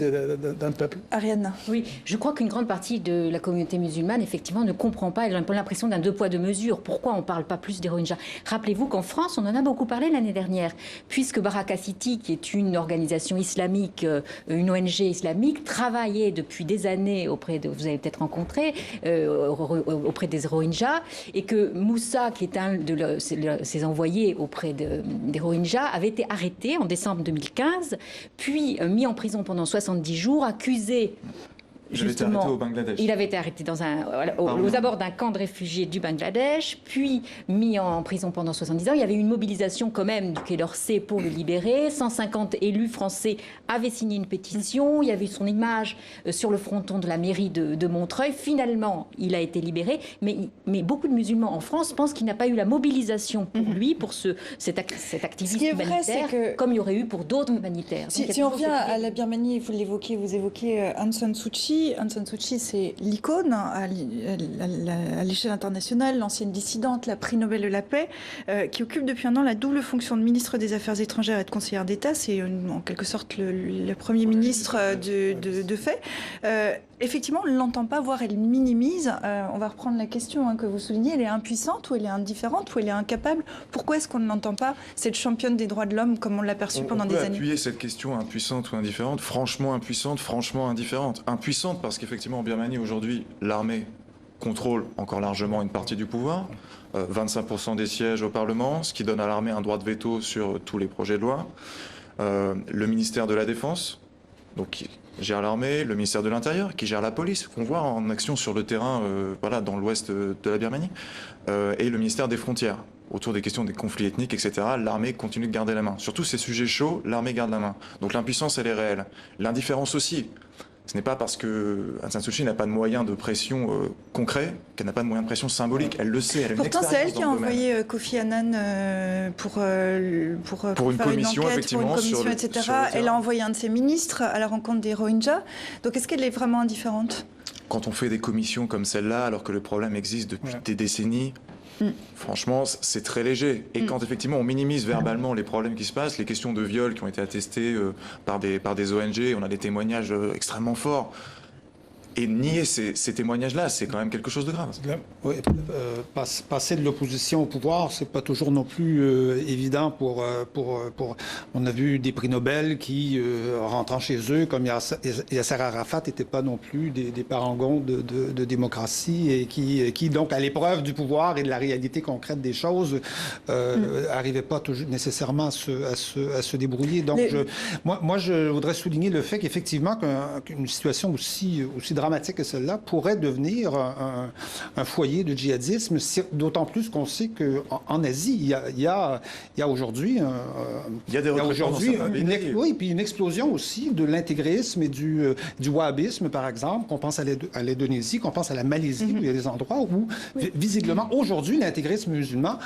Speaker 4: d'un peuple.
Speaker 1: Ariane.
Speaker 3: Oui, je crois qu'une grande partie de la communauté musulmane, effectivement, ne comprend pas. Elle a un peu l'impression d'un deux poids, deux mesures. Pourquoi on ne parle pas plus des Rohingyas ? Rappelez-vous qu'en France, on en a beaucoup parlé l'année dernière, puisque Baraka City, qui est une organisation islamique, une ONG islamique, travaillait depuis des années vous avez peut-être rencontré, auprès des Rohingyas, et que Moussa, qui est un de ses envoyés auprès des Rohingyas, avait été arrêté en décembre 2015, puis mis en prison pendant 70 jours, accusé justement,
Speaker 6: au Bangladesh.
Speaker 3: Il avait été arrêté aux abords d'un camp de réfugiés du Bangladesh, puis mis en prison pendant 70 ans. Il y avait une mobilisation quand même du Quai d'Orsay pour le libérer. 150 élus français avaient signé une pétition. Il y avait son image sur le fronton de la mairie de Montreuil. Finalement, il a été libéré. Mais beaucoup de musulmans en France pensent qu'il n'a pas eu la mobilisation pour lui, pour cet activisme humanitaire, comme il y aurait eu pour d'autres humanitaires.
Speaker 1: Si on revient à la Birmanie, vous évoquez Aung San Suu Kyi. Aung San Suu Kyi, c'est l'icône à l'échelle internationale, l'ancienne dissidente, la prix Nobel de la paix, qui occupe depuis un an la double fonction de ministre des Affaires étrangères et de conseillère d'État. C'est en quelque sorte le Premier ministre de fait. Effectivement, on ne l'entend pas, voire elle minimise. On va reprendre la question que vous soulignez. Elle est impuissante ou elle est indifférente ou elle est incapable? Pourquoi est-ce qu'on ne l'entend pas, cette championne des droits de l'homme, comme on l'a perçue pendant des années?
Speaker 6: On peut appuyer cette question impuissante ou indifférente, franchement impuissante, franchement indifférente. Impuissante parce qu'effectivement, en Birmanie, aujourd'hui, l'armée contrôle encore largement une partie du pouvoir. 25% des sièges au Parlement, ce qui donne à l'armée un droit de veto sur tous les projets de loi. Le ministère de la Défense, donc qui gère l'armée, le ministère de l'Intérieur, qui gère la police, qu'on voit en action sur le terrain dans l'ouest de la Birmanie, et le ministère des Frontières. Autour des questions des conflits ethniques, etc., l'armée continue de garder la main. Sur tous ces sujets chauds, l'armée garde la main. Donc l'impuissance, elle est réelle. L'indifférence aussi. Ce n'est pas parce que Aung San Suu Kyi n'a pas de moyens de pression concrets qu'elle n'a pas de moyens de pression symboliques. Elle le sait, elle a une expérience.
Speaker 1: Pourtant, c'est elle qui a envoyé Kofi Annan pour
Speaker 6: une commission,
Speaker 1: enquête,
Speaker 6: effectivement,
Speaker 1: pour une commission, etc. Elle a envoyé un de ses ministres à la rencontre des Rohingyas. Donc est-ce qu'elle est vraiment indifférente?
Speaker 6: Quand on fait des commissions comme celle-là, alors que le problème existe depuis des décennies, franchement, c'est très léger. Et quand effectivement on minimise verbalement les problèmes qui se passent, les questions de viol qui ont été attestées par des ONG, on a des témoignages extrêmement forts. Et nier ces témoignages-là, c'est quand même quelque chose de grave.
Speaker 5: Oui, passer de l'opposition au pouvoir, c'est pas toujours non plus évident pour. On a vu des prix Nobel qui, rentrant chez eux, comme Yasser Arafat, n'étaient pas non plus des parangons de démocratie et qui, donc, à l'épreuve du pouvoir et de la réalité concrète des choses, n'arrivaient pas toujours nécessairement à se débrouiller. Donc, moi, je voudrais souligner le fait qu'effectivement, qu'une situation aussi dramatique que celle-là pourrait devenir un foyer de djihadisme, d'autant plus qu'on sait qu'en Asie, il y a aujourd'hui une explosion aussi de l'intégrisme et du wahhabisme, par exemple, qu'on pense à l'Indonésie, qu'on pense à la Malaisie, où il y a des endroits où, visiblement, aujourd'hui, l'intégrisme musulman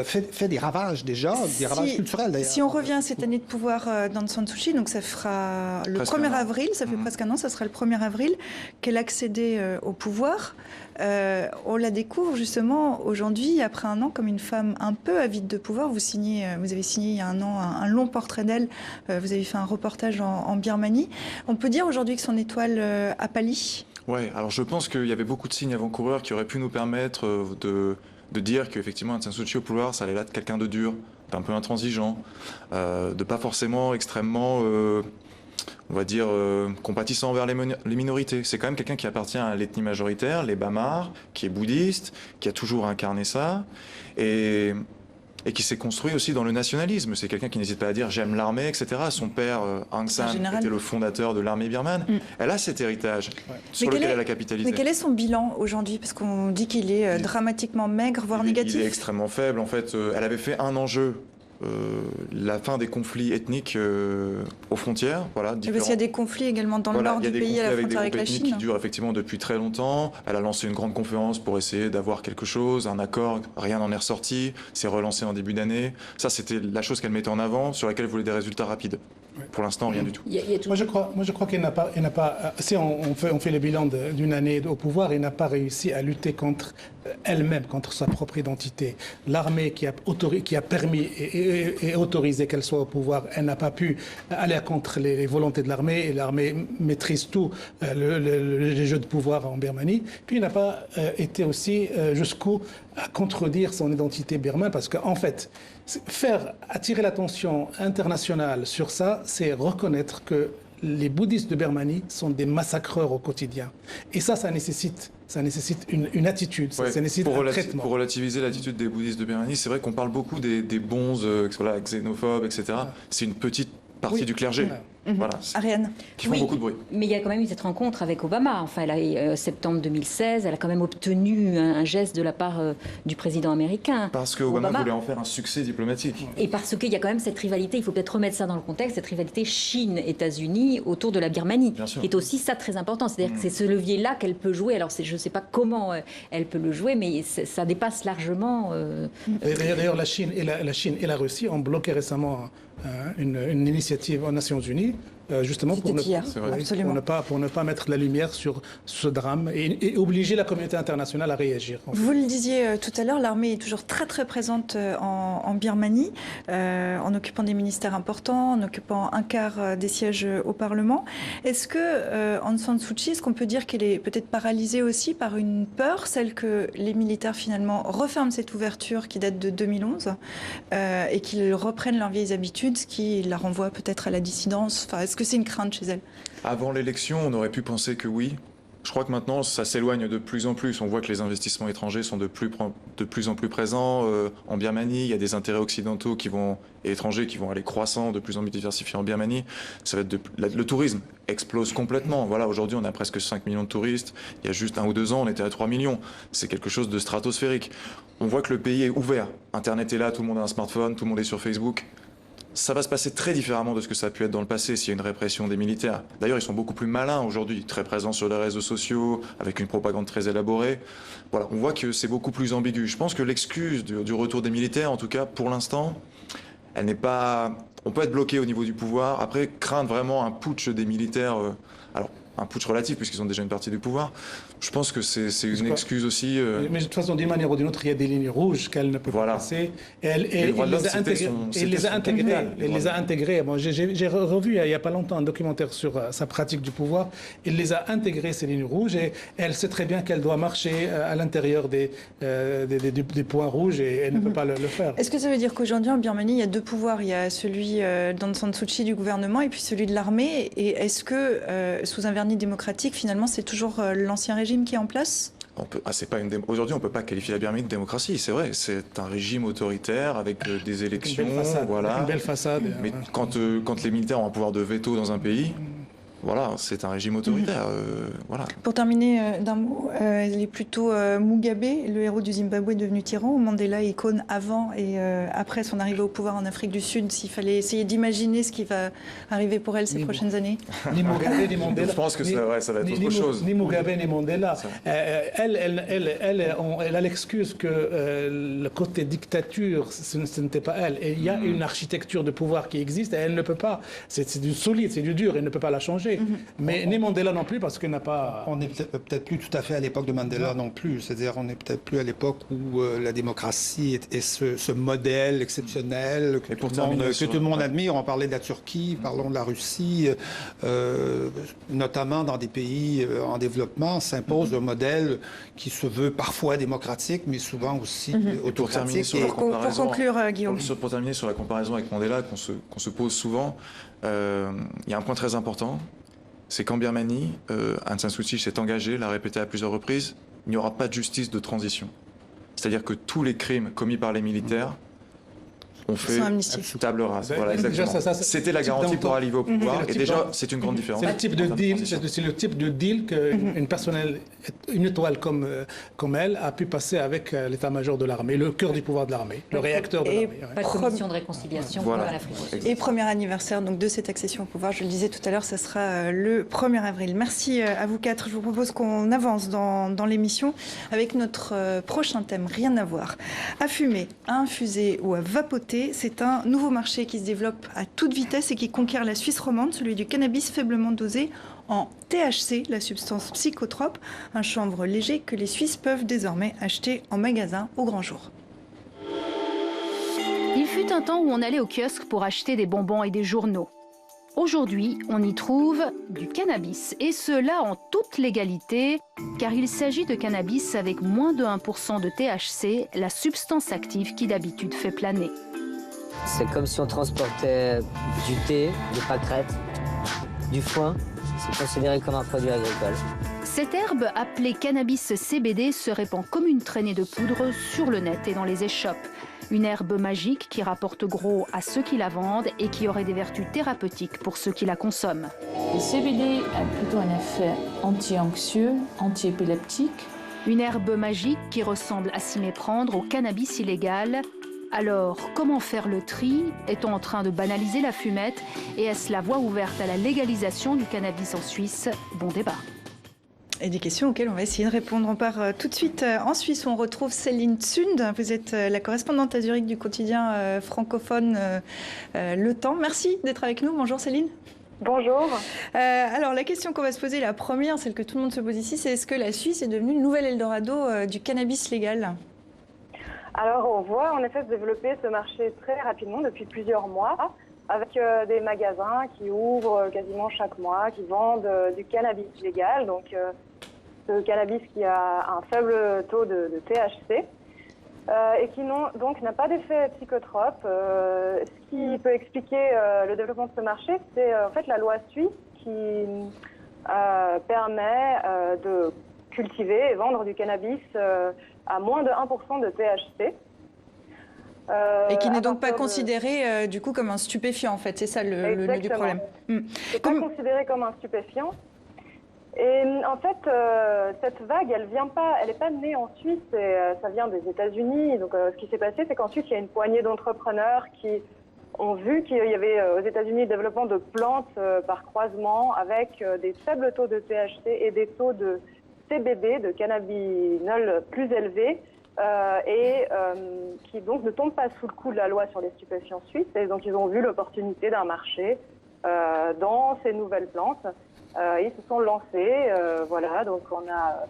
Speaker 5: fait des ravages déjà, des ravages culturels d'ailleurs.
Speaker 1: Si on revient à cette année de pouvoir d'Aung San Suu Kyi, donc ça fera le 1er avril, ça fait presque un an, ça sera le 1er avril, qu'elle a accédé au pouvoir. On la découvre justement aujourd'hui, après un an, comme une femme un peu avide de pouvoir. Vous avez signé il y a un an un long portrait d'elle. Vous avez fait un reportage en Birmanie. On peut dire aujourd'hui que son étoile a pâli.
Speaker 6: Oui, alors je pense qu'il y avait beaucoup de signes avant-coureurs qui auraient pu nous permettre de dire qu'effectivement Aung San Suu Kyi au pouvoir, ça allait être quelqu'un de dur, d'un peu intransigeant, de pas forcément extrêmement... on va dire, compatissant envers les minorités. C'est quand même quelqu'un qui appartient à l'ethnie majoritaire, les Bamar, qui est bouddhiste, qui a toujours incarné ça, et qui s'est construit aussi dans le nationalisme. C'est quelqu'un qui n'hésite pas à dire « j'aime l'armée », etc. Son père, Aung San, était le fondateur de l'armée birmane. Elle a cet héritage sur lequel elle a capitalisé.
Speaker 1: Mais quel est son bilan aujourd'hui? Parce qu'on dit qu'il est dramatiquement maigre, voire négatif.
Speaker 6: Il est extrêmement faible. En fait, elle avait fait un enjeu. La fin des conflits ethniques aux frontières, voilà.
Speaker 1: Parce qu'il y a des conflits également dans le nord du pays, à la frontière avec la Chine.
Speaker 6: Qui durent effectivement depuis très longtemps. Elle a lancé une grande conférence pour essayer d'avoir quelque chose, un accord. Rien n'en est ressorti. C'est relancé en début d'année. Ça, c'était la chose qu'elle mettait en avant, sur laquelle elle voulait des résultats rapides. Pour l'instant, rien du tout.
Speaker 4: Moi, je crois qu'elle n'a pas. Si on fait le bilan d'une année au pouvoir, elle n'a pas réussi à lutter contre elle-même, contre sa propre identité. L'armée qui a permis et autorisé qu'elle soit au pouvoir, elle n'a pas pu aller contre les volontés de l'armée. Et l'armée maîtrise tout les jeux de pouvoir en Birmanie. Puis, elle n'a pas été aussi jusqu'où à contredire son identité birmane, parce qu'en fait, attirer l'attention internationale sur ça, c'est reconnaître que les bouddhistes de Birmanie sont des massacreurs au quotidien. Et ça nécessite une attitude, ça nécessite un traitement.
Speaker 6: Pour relativiser l'attitude des bouddhistes de Birmanie, c'est vrai qu'on parle beaucoup des bonzes xénophobes, etc. C'est une petite partie du clergé. Voilà,
Speaker 1: Ariane.
Speaker 6: qui font beaucoup de bruit.
Speaker 3: Mais il y a quand même eu cette rencontre avec Obama. Enfin, septembre 2016, elle a quand même obtenu un geste de la part du président américain.
Speaker 6: Parce que Obama voulait en faire un succès diplomatique.
Speaker 3: Et parce qu'il y a quand même cette rivalité, il faut peut-être remettre ça dans le contexte, cette rivalité Chine-États-Unis autour de la Birmanie, qui est aussi ça très important. C'est-à-dire que c'est ce levier-là qu'elle peut jouer. Alors je ne sais pas comment elle peut le jouer, mais ça dépasse largement...
Speaker 4: D'ailleurs, la Chine et la Russie ont bloqué récemment une initiative aux Nations Unies, justement pour ne pas mettre la lumière sur ce drame et obliger la communauté internationale à réagir.
Speaker 1: Vous le disiez tout à l'heure, l'armée est toujours très très présente en Birmanie, en occupant des ministères importants, en occupant un quart des sièges au Parlement. Est-ce que Aung San Suu Kyi, est-ce qu'on peut dire qu'elle est peut-être paralysée aussi par une peur, celle que les militaires finalement referment cette ouverture qui date de 2011 et qu'ils reprennent leurs vieilles habitudes, ce qui la renvoie peut-être à la dissidence? Enfin, est-ce que c'est une crainte chez elle?
Speaker 6: Avant l'élection, on aurait pu penser que oui. Je crois que maintenant, ça s'éloigne de plus en plus. On voit que les investissements étrangers sont de plus en plus présents. En Birmanie, il y a des intérêts occidentaux et étrangers qui vont aller croissant, de plus en plus diversifiés en Birmanie. Ça va être le tourisme explose complètement. Voilà, aujourd'hui, on a presque 5 millions de touristes. Il y a juste 1 ou 2 ans, on était à 3 millions. C'est quelque chose de stratosphérique. On voit que le pays est ouvert. Internet est là, tout le monde a un smartphone, tout le monde est sur Facebook. Ça va se passer très différemment de ce que ça a pu être dans le passé s'il y a une répression des militaires. D'ailleurs, ils sont beaucoup plus malins aujourd'hui, très présents sur les réseaux sociaux, avec une propagande très élaborée. Voilà, on voit que c'est beaucoup plus ambigu. Je pense que l'excuse du retour des militaires, en tout cas pour l'instant, elle n'est pas... On peut être bloqué au niveau du pouvoir. Après, craindre vraiment un putsch des militaires... Alors, un putsch relatif, puisqu'ils ont déjà une partie du pouvoir. Je pense que c'est une excuse aussi...
Speaker 4: Mais de toute façon, d'une manière ou d'une autre, il y a des lignes rouges qu'elle ne peut pas passer. Et elle les a intégrées. Bon, j'ai revu il n'y a pas longtemps un documentaire sur sa pratique du pouvoir. Il les a intégrées, ces lignes rouges, et elle sait très bien qu'elle doit marcher à l'intérieur des points rouges, et elle ne peut pas le faire.
Speaker 1: Est-ce que ça veut dire qu'aujourd'hui, en Birmanie, il y a 2 pouvoirs? Il y a celui d'Aung San Suu Kyi du gouvernement et puis celui de l'armée. Et est-ce que, sous un vernis démocratique, finalement, c'est toujours l'ancien régime qui est en place?
Speaker 6: Aujourd'hui, on ne peut pas qualifier la Birmanie de démocratie, c'est vrai. C'est un régime autoritaire avec des élections.
Speaker 4: Une belle façade.
Speaker 6: Mais quand les militaires ont un pouvoir de veto dans un pays, voilà, c'est un régime autoritaire. Voilà.
Speaker 1: Pour terminer d'un mot, il est plutôt Mugabe, le héros du Zimbabwe devenu tyran, ou Mandela, icône avant et après son arrivée au pouvoir en Afrique du Sud, s'il fallait essayer d'imaginer ce qui va arriver pour elle ces prochaines années?
Speaker 4: Ni Mugabe, ni Mandela.
Speaker 6: Je pense que ça va être autre chose.
Speaker 4: Ni Mugabe, ni Mandela. Elle a l'excuse que le côté dictature, ce n'était pas elle. Et il y a une architecture de pouvoir qui existe et elle ne peut pas. C'est du solide, c'est du dur, elle ne peut pas la changer. Mais ni Mandela non plus, parce qu'elle n'a pas...
Speaker 5: On n'est peut-être plus tout à fait à l'époque de Mandela non plus. C'est-à-dire on n'est peut-être plus à l'époque où la démocratie est ce modèle exceptionnel que tout le monde admire. On parlait de la Turquie, parlons de la Russie, notamment dans des pays en développement, s'impose un modèle qui se veut parfois démocratique, mais souvent aussi autocratique.
Speaker 1: Pour conclure, Guillaume.
Speaker 6: Pour terminer sur la comparaison avec Mandela qu'on se pose souvent, il y a un point très important. C'est qu'en Birmanie, Aung San Suu Kyi s'est engagé, l'a répété à plusieurs reprises, il n'y aura pas de justice de transition. C'est-à-dire que tous les crimes commis par les militaires ont fait table rase. Voilà, exactement. C'était la garantie pour arriver au pouvoir, et déjà, c'est une grande différence.
Speaker 4: C'est le type de deal qu'une personne, une étoile comme elle, a pu passer avec l'état-major de l'armée, le cœur du pouvoir de l'armée, le réacteur de l'armée.
Speaker 3: Pas de commission de réconciliation pour l'Afrique.
Speaker 1: Et premier anniversaire donc, de cette accession au pouvoir, je le disais tout à l'heure, ça sera le 1er avril. Merci à vous 4. Je vous propose qu'on avance dans l'émission avec notre prochain thème, rien à voir. À fumer, à infuser ou à vapoter, c'est un nouveau marché qui se développe à toute vitesse et qui conquiert la Suisse romande, celui du cannabis faiblement dosé en THC, la substance psychotrope, un chanvre léger que les Suisses peuvent désormais acheter en magasin au grand jour.
Speaker 9: Il fut un temps où on allait au kiosque pour acheter des bonbons et des journaux. Aujourd'hui, on y trouve du cannabis, et cela en toute légalité, car il s'agit de cannabis avec moins de 1% de THC, la substance active qui d'habitude fait planer.
Speaker 10: C'est comme si on transportait du thé, des pâquerettes, du foin. C'est considéré comme un produit agricole.
Speaker 9: Cette herbe, appelée cannabis CBD, se répand comme une traînée de poudre sur le net et dans les échoppes. Une herbe magique qui rapporte gros à ceux qui la vendent et qui aurait des vertus thérapeutiques pour ceux qui la consomment.
Speaker 11: Le CBD a plutôt un effet anti-anxieux, anti-épileptique.
Speaker 9: Une herbe magique qui ressemble à s'y méprendre au cannabis illégal. Alors, comment faire le tri? Est-on en train de banaliser la fumette? Et est-ce la voie ouverte à la légalisation du cannabis en Suisse? Bon débat.
Speaker 1: Et des questions auxquelles on va essayer de répondre. On part tout de suite en Suisse où on retrouve Céline Tsund. Vous êtes la correspondante à Zurich du quotidien francophone Le Temps. Merci d'être avec nous. Bonjour Céline.
Speaker 12: Bonjour.
Speaker 1: Alors la question qu'on va se poser, la première, celle que tout le monde se pose ici, c'est est-ce que la Suisse est devenue le nouvel Eldorado du cannabis légal?
Speaker 12: Alors on voit en effet se développer ce marché très rapidement depuis plusieurs mois, avec des magasins qui ouvrent quasiment chaque mois, qui vendent du cannabis légal, donc ce cannabis qui a un faible taux de THC et qui donc n'a pas d'effet psychotrope. Ce qui peut expliquer le développement de ce marché, c'est en fait la loi suisse qui permet de cultiver et vendre du cannabis à moins de 1% de THC.
Speaker 1: Et qui n'est donc pas considéré du coup comme un stupéfiant en fait, c'est ça le nœud du problème.
Speaker 12: C'est pas considéré comme un stupéfiant. Et en fait, cette vague, elle n'est pas née en Suisse, ça vient des États-Unis. Donc ce qui s'est passé, c'est qu'en Suisse, il y a une poignée d'entrepreneurs qui ont vu qu'il y avait aux États-Unis le développement de plantes par croisement avec des faibles taux de THC et des taux de CBD, de cannabinol plus élevés. Qui donc ne tombent pas sous le coup de la loi sur les stupéfiants suisses. Et donc ils ont vu l'opportunité d'un marché dans ces nouvelles plantes. Ils se sont lancés. Voilà, donc on a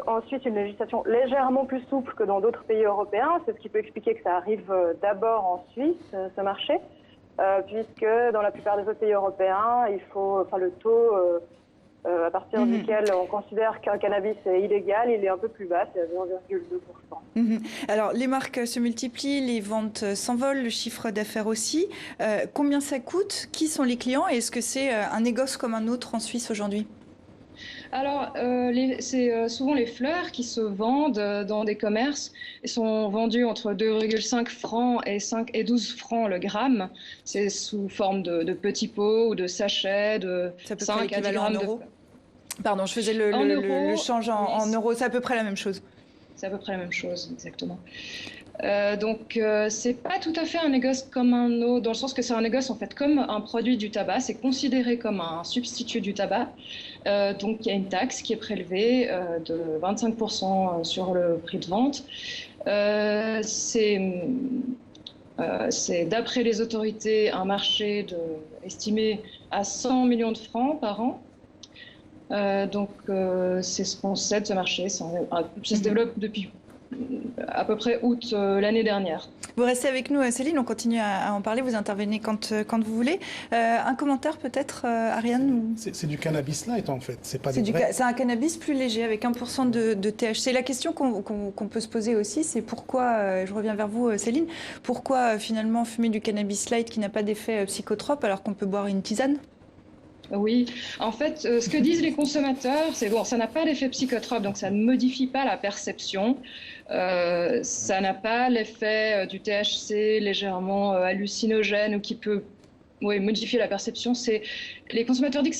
Speaker 12: ensuite une législation légèrement plus souple que dans d'autres pays européens. C'est ce qui peut expliquer que ça arrive d'abord en Suisse, ce marché, puisque dans la plupart des autres pays européens, le taux à partir duquel on considère qu'un cannabis est illégal, il est un peu plus bas, c'est à 0,2%.
Speaker 1: Alors, les marques se multiplient, les ventes s'envolent, le chiffre d'affaires aussi. Combien ça coûte? Qui sont les clients? Et est-ce que c'est un négoce comme un autre en Suisse aujourd'hui?
Speaker 13: Alors, c'est souvent les fleurs qui se vendent dans des commerces et sont vendues entre 2,5 francs et 12 francs le gramme. C'est sous forme de petits pots ou de sachets de 5 à 10 grammes de fleurs.
Speaker 1: Pardon, je faisais le change en euros. C'est à peu près la même chose.
Speaker 13: C'est à peu près la même chose, exactement. Donc, c'est pas tout à fait un négoce comme un autre, dans le sens que c'est un négoce en fait comme un produit du tabac. C'est considéré comme un substitut du tabac. Donc, il y a une taxe qui est prélevée de 25% sur le prix de vente. C'est d'après les autorités un marché estimé à 100 millions de francs par an. Donc, c'est ce qu'on sait de ce marché. Ça se développe depuis à peu près août l'année dernière.
Speaker 1: Vous restez avec nous, Céline, on continue à en parler, vous intervenez quand vous voulez. Un commentaire peut-être, Ariane?
Speaker 4: C'est du cannabis light en fait, c'est pas
Speaker 1: c'est un cannabis plus léger avec 1% de THC. La question qu'on peut se poser aussi, c'est pourquoi, je reviens vers vous Céline, pourquoi finalement fumer du cannabis light qui n'a pas d'effet psychotrope alors qu'on peut boire une tisane?
Speaker 13: Oui, en fait, ce que disent les consommateurs, c'est bon, ça n'a pas d'effet psychotrope, donc ça ne modifie pas la perception. Ça n'a pas l'effet du THC légèrement hallucinogène ou qui peut modifier la perception. Les consommateurs disent que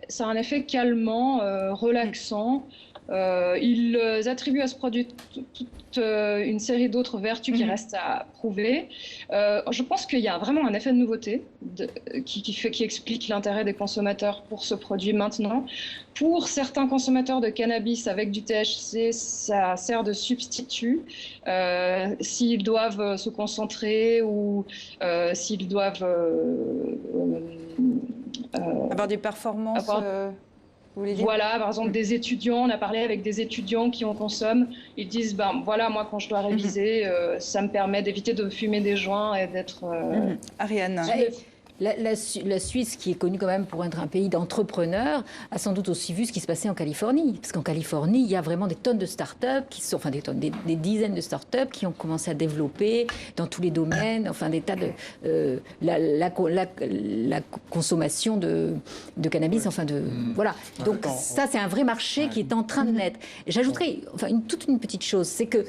Speaker 13: ça a un effet calmant, relaxant. Ils attribuent à ce produit toute une série d'autres vertus qui restent à prouver. Je pense qu'il y a vraiment un effet de nouveauté qui explique l'intérêt des consommateurs pour ce produit maintenant. Pour certains consommateurs de cannabis avec du THC, ça sert de substitut. S'ils doivent se concentrer ou s'ils doivent
Speaker 1: avoir des performances...
Speaker 13: Voilà, par exemple, des étudiants, on a parlé avec des étudiants qui en consomment, ils disent, voilà, moi, quand je dois réviser, ça me permet d'éviter de fumer des joints et d'être...
Speaker 1: Ariane.
Speaker 3: La Suisse, qui est connue quand même pour être un pays d'entrepreneurs, a sans doute aussi vu ce qui se passait en Californie. Parce qu'en Californie, il y a vraiment des tonnes de start-up, des dizaines de start-up qui ont commencé à développer dans tous les domaines, enfin des tas de... la consommation de cannabis, voilà. Donc ça, c'est un vrai marché qui est en train de naître. J'ajouterais toute une petite chose, c'est que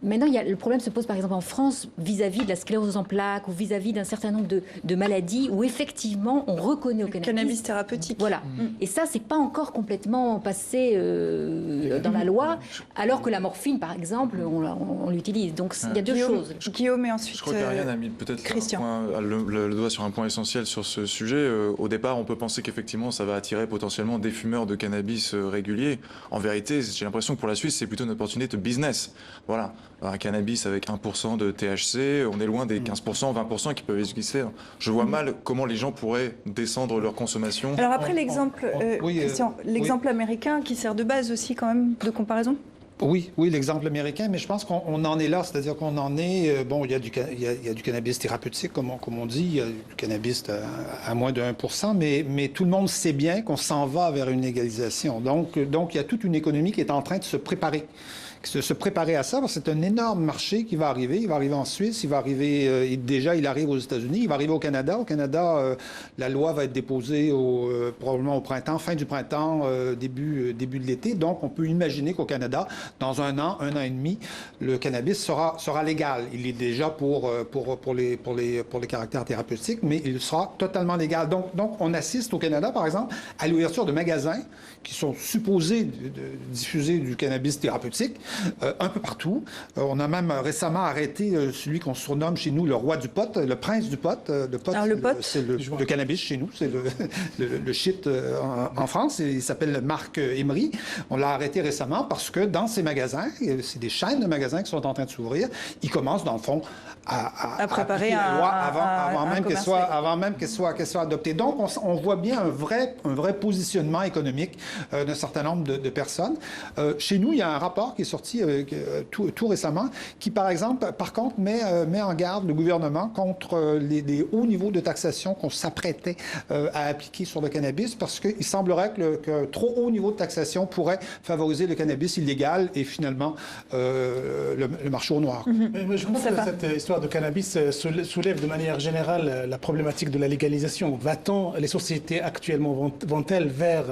Speaker 3: maintenant, le problème se pose par exemple en France vis-à-vis de la sclérose en plaques ou vis-à-vis d'un certain nombre de maladies où effectivement on reconnaît au
Speaker 1: cannabis thérapeutique.
Speaker 3: Voilà. Et ça, c'est pas encore complètement passé dans la loi, alors que la morphine, par exemple, on l'utilise. Donc il y a deux choses.
Speaker 1: Guillaume et ensuite
Speaker 6: je crois qu'Ariane a mis peut-être le doigt sur un point essentiel sur ce sujet. Au départ, on peut penser qu'effectivement, ça va attirer potentiellement des fumeurs de cannabis réguliers. En vérité, j'ai l'impression que pour la Suisse, c'est plutôt une opportunité de business. Voilà. Un cannabis avec 1% de THC, on est loin des 15%, 20% qui peuvent exister. Je vois mal comment les gens pourraient descendre leur consommation.
Speaker 1: Alors après, l'exemple américain qui sert de base aussi quand même de comparaison.
Speaker 5: Oui, l'exemple américain, mais je pense qu'on en est là, c'est-à-dire qu'on en est... il y a du cannabis thérapeutique, comme on dit, il y a du cannabis à moins de 1%, mais tout le monde sait bien qu'on s'en va vers une légalisation. Donc, il y a toute une économie qui est en train de se préparer. Se préparer à ça, parce que c'est un énorme marché qui va arriver. Il va arriver en Suisse, il va arriver, déjà il arrive aux États-Unis, il va arriver au Canada. Au Canada, la loi va être déposée probablement au printemps, fin du printemps, début de l'été. Donc on peut imaginer qu'au Canada, dans un an et demi, le cannabis sera légal. Il est déjà pour les caractères thérapeutiques, mais il sera totalement légal. Donc on assiste au Canada, par exemple, à l'ouverture de magasins qui sont supposés diffuser du cannabis thérapeutique. Un peu partout. On a même récemment arrêté celui qu'on surnomme chez nous le roi du pot, le prince du pot. Le pot, c'est le cannabis chez nous, c'est le shit en France. Il s'appelle Marc Emery. On l'a arrêté récemment parce que dans ces magasins, c'est des chaînes de magasins qui sont en train de s'ouvrir, ils commencent dans le fond à préparer la loi avant même qu'elle soit adoptée. Donc on voit bien un vrai positionnement économique d'un certain nombre de personnes. Chez nous, il y a un rapport qui est sorti tout récemment, qui par contre met en garde le gouvernement contre les hauts niveaux de taxation qu'on s'apprêtait à appliquer sur le cannabis, parce qu'il semblerait que trop haut niveau de taxation pourrait favoriser le cannabis illégal et finalement le marché au noir.
Speaker 4: Mais je pense que cette histoire de cannabis soulève de manière générale la problématique de la légalisation. Les sociétés actuellement vont-elles vers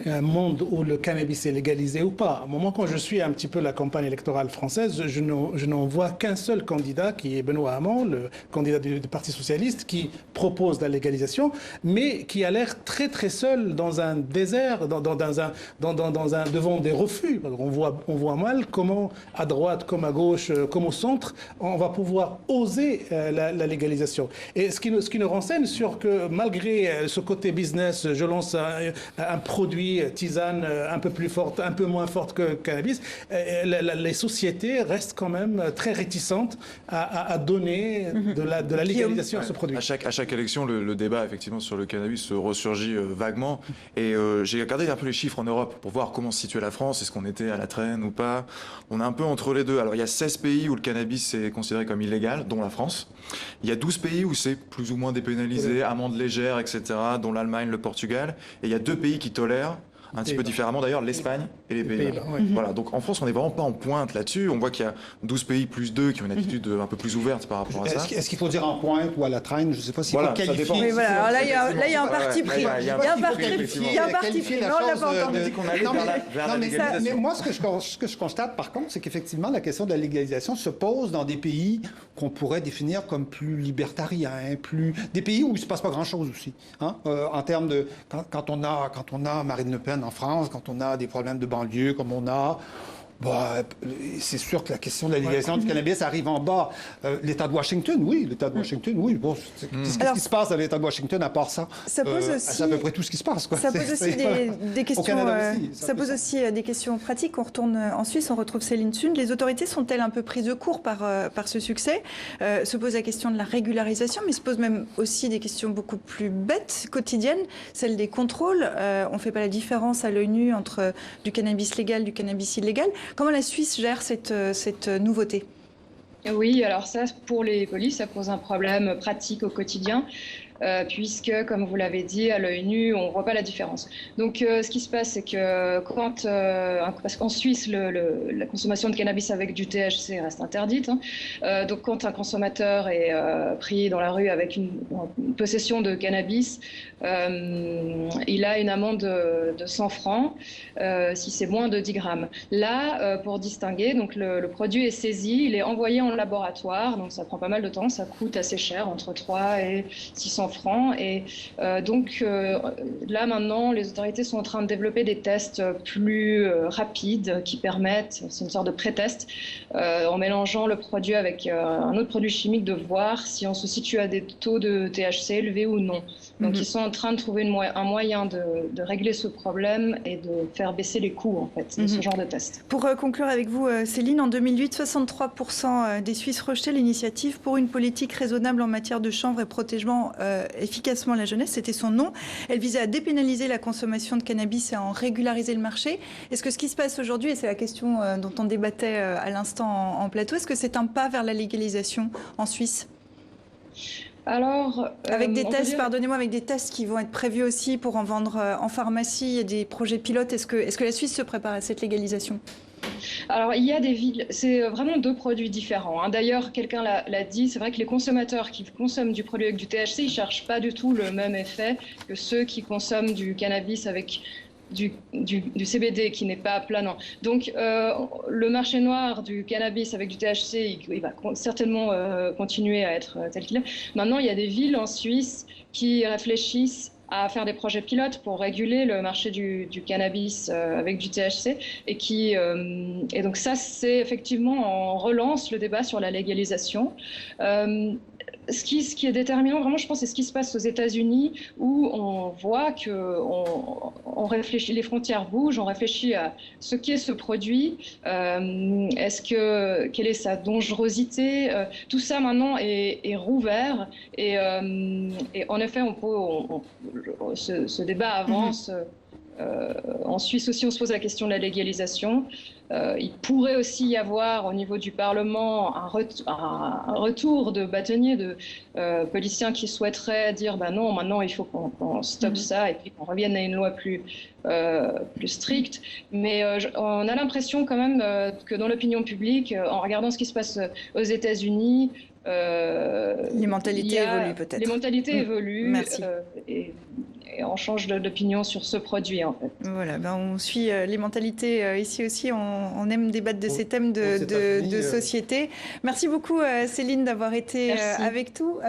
Speaker 4: un monde où le cannabis est légalisé ou pas? Au moment quand je suis un petit peu la campagne électorale française, je n'en vois qu'un seul candidat, qui est Benoît Hamon, le candidat du Parti socialiste, qui propose la légalisation, mais qui a l'air très très seul dans un désert, devant des refus. On voit mal comment, à droite comme à gauche, comme au centre, on va pouvoir oser la légalisation. Et ce qui nous renseigne sur que malgré ce côté business, je lance un produit tisane un peu plus forte, un peu moins forte que cannabis, les sociétés restent quand même très réticentes à donner de la légalisation à ce produit.
Speaker 6: À chaque élection, le débat effectivement sur le cannabis ressurgit vaguement. Et j'ai regardé un peu les chiffres en Europe pour voir comment se situait la France. Est-ce qu'on était à la traîne ou pas? On est un peu entre les deux. Alors il y a 16 pays où le cannabis est considéré comme illégal, dont la France. Il y a 12 pays où c'est plus ou moins dépénalisé, amendes légères, etc., dont l'Allemagne, le Portugal. Et il y a 2 pays qui tolèrent, un petit peu différemment d'ailleurs, l'Espagne et les Pays-Bas. Voilà, donc en France, on n'est vraiment pas en pointe là-dessus. On voit qu'il y a 12 pays plus 2 qui ont une attitude un peu plus ouverte par rapport à ça.
Speaker 5: Est-ce qu'il faut dire en pointe ou à la traîne? Je ne sais pas si
Speaker 6: voilà,
Speaker 5: faut qualifier.
Speaker 1: Oui, voilà. Alors là, il y a un parti pris. Il y a un parti pris. On l'a pas entendu.
Speaker 5: Mais moi, ce que je constate, par contre, c'est qu'effectivement, la question de la légalisation se pose dans des pays qu'on pourrait définir comme plus libertariens, des pays où il ne se passe pas grand-chose aussi. Hein? En termes de... Quand on a Marine Le Pen en France, quand on a des problèmes de banlieue comme on a... c'est sûr que la question de la légalisation du cannabis arrive en bas. L'État de Washington, oui. Bon, qu'est-ce qui se passe dans l'État de Washington à part ça?
Speaker 1: Ça pose aussi...
Speaker 5: C'est à peu près tout ce qui se passe. Quoi.
Speaker 1: Ça pose aussi des questions... Au Canada aussi, ça pose aussi des questions pratiques. On retourne en Suisse, on retrouve Céline Thune. Les autorités sont-elles un peu prises de court par ce succès? Se pose la question de la régularisation, mais se pose même aussi des questions beaucoup plus bêtes, quotidiennes, celle des contrôles. On ne fait pas la différence à l'œil nu entre du cannabis légal, du cannabis illégal. Comment la Suisse gère cette nouveauté?
Speaker 13: Oui, alors ça, pour les polices, ça pose un problème pratique au quotidien. puisque, comme vous l'avez dit, à l'œil nu, on ne voit pas la différence. Donc, ce qui se passe, c'est que parce qu'en Suisse, la consommation de cannabis avec du THC reste interdite. Donc, quand un consommateur est pris dans la rue avec une possession de cannabis, il a une amende de 100 francs si c'est moins de 10 grammes. Là, pour distinguer, donc le produit est saisi, il est envoyé en laboratoire, donc ça prend pas mal de temps, ça coûte assez cher, entre 3 et 600 francs. Et donc là, maintenant, les autorités sont en train de développer des tests plus rapides qui permettent, c'est une sorte de pré-test, en mélangeant le produit avec un autre produit chimique, de voir si on se situe à des taux de THC élevés ou non. Donc ils sont en train de trouver un moyen de régler ce problème et de faire baisser les coûts en fait, de ce genre de test.
Speaker 1: Pour conclure avec vous, Céline, en 2008, 63% des Suisses rejetaient l'initiative pour une politique raisonnable en matière de chanvre et protégeant efficacement la jeunesse. C'était son nom. Elle visait à dépénaliser la consommation de cannabis et à en régulariser le marché. Est-ce que ce qui se passe aujourd'hui, et c'est la question dont on débattait à l'instant en plateau, est-ce que c'est un pas vers la légalisation en Suisse ?
Speaker 13: Alors,
Speaker 1: avec des tests, pardonnez-moi, avec des tests qui vont être prévus aussi pour en vendre en pharmacie, il y a des projets pilotes. Est-ce que la Suisse se prépare à cette légalisation ?
Speaker 13: Alors, il y a des villes, c'est vraiment deux produits différents. D'ailleurs, quelqu'un l'a dit, c'est vrai que les consommateurs qui consomment du produit avec du THC, ils ne cherchent pas du tout le même effet que ceux qui consomment du cannabis avec du CBD qui n'est pas planant. Donc le marché noir du cannabis avec du THC, il va certainement continuer à être tel qu'il est. Maintenant, il y a des villes en Suisse qui réfléchissent à faire des projets pilotes pour réguler le marché du cannabis avec du THC et donc ça, c'est effectivement, on relance le débat sur la légalisation. Ce qui est déterminant, vraiment, je pense, c'est ce qui se passe aux États-Unis, où on voit que on réfléchit, les frontières bougent, on réfléchit à ce qu'est ce produit, quelle est sa dangerosité, tout ça maintenant est rouvert et en effet, ce débat avance. En Suisse aussi, on se pose la question de la légalisation. Il pourrait aussi y avoir au niveau du Parlement un retour de bâtonniers, de policiers qui souhaiteraient dire non, maintenant il faut qu'on stoppe ça et puis qu'on revienne à une loi plus stricte. Mais on a l'impression quand même que dans l'opinion publique, en regardant ce qui se passe aux États-Unis,
Speaker 1: les mentalités évoluent peut-être.
Speaker 13: Les mentalités évoluent.
Speaker 1: Merci.
Speaker 13: Et on change d'opinion sur ce produit, en fait.
Speaker 1: Voilà, on suit les mentalités ici aussi. On aime débattre de ces thèmes de société. Merci beaucoup, Céline, d'avoir été avec nous.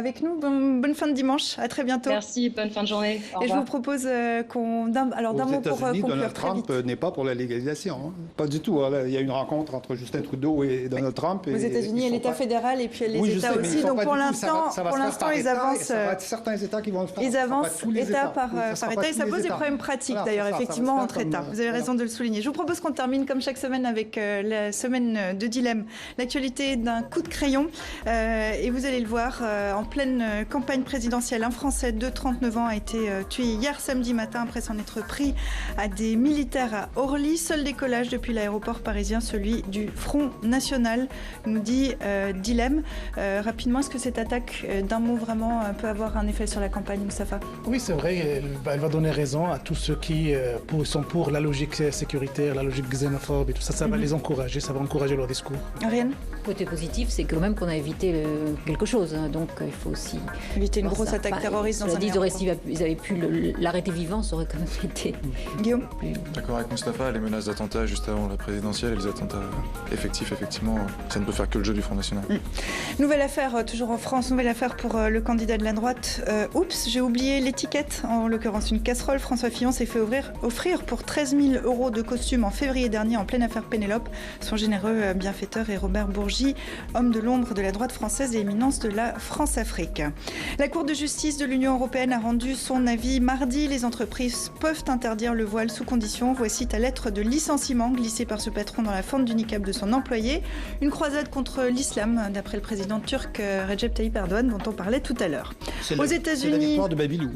Speaker 1: Bonne fin de dimanche. À très bientôt.
Speaker 13: Merci, bonne fin de journée. Au revoir.
Speaker 1: Et je vous propose d'un mot pour conclure.
Speaker 5: Donald Trump n'est pas pour la légalisation. Pas du tout. Il y a une rencontre entre Justin Trudeau et Donald Trump.
Speaker 1: Aux États-Unis, il y a l'État fédéral et puis les États aussi. Donc pour l'instant, ils avancent.
Speaker 5: Ça va être certains États qui vont le faire.
Speaker 1: Ils avancent État par État et ça pose des problèmes pratiques d'ailleurs, effectivement, entre États. Vous avez raison de le souligner. Je vous propose qu'on termine comme chaque semaine avec la semaine de dilemme, l'actualité d'un coup de crayon. Et vous allez le voir, en pleine campagne présidentielle, un Français de 39 ans a été tué hier samedi matin après s'en être pris à des militaires à Orly. Seul décollage depuis l'aéroport parisien, celui du Front National, nous dit Dilemme. Rapidement, est-ce que cette attaque d'un mot vraiment peut avoir un effet sur la campagne, Moustapha ?
Speaker 4: Oui, c'est vrai. Elle va donner raison à tous ceux qui sont pour la logique sécuritaire, la logique xénophobe et tout ça. Ça va les encourager, ça va encourager leur discours.
Speaker 1: Ariane ?
Speaker 3: Le côté positif, c'est quand même qu'on a évité quelque chose. Donc il faut aussi
Speaker 1: éviter une grosse attaque terroriste dans un aéroport.
Speaker 3: Ils avaient pu l'arrêter vivant, ça aurait quand même été...
Speaker 1: Guillaume ?
Speaker 6: D'accord avec Moustapha, les menaces d'attentats juste avant la présidentielle et les attentats effectifs, effectivement, ça ne peut faire que le jeu du Front National.
Speaker 1: Nouvelle affaire, toujours en France, nouvelle affaire pour le candidat de la droite. Oups, j'ai oublié l'étiquette, en l'occurrence une casserole. François Fillon s'est fait offrir pour 13 000 € de costume en février dernier en pleine affaire Pénélope. Son généreux bienfaiteur est Robert Bourgi, homme de l'ombre de la droite française et éminence de la France-Afrique. La Cour de justice de l'Union européenne a rendu son avis mardi. Les entreprises peuvent interdire le voile sous condition. Voici ta lettre de licenciement glissée par ce patron dans la fente du niqab de son employé. Une croisade contre l'islam, d'après le président turc Recep Tayyip Erdogan, dont on parlait tout à l'heure. Aux États-Unis,
Speaker 5: c'est la victoire de Babylou.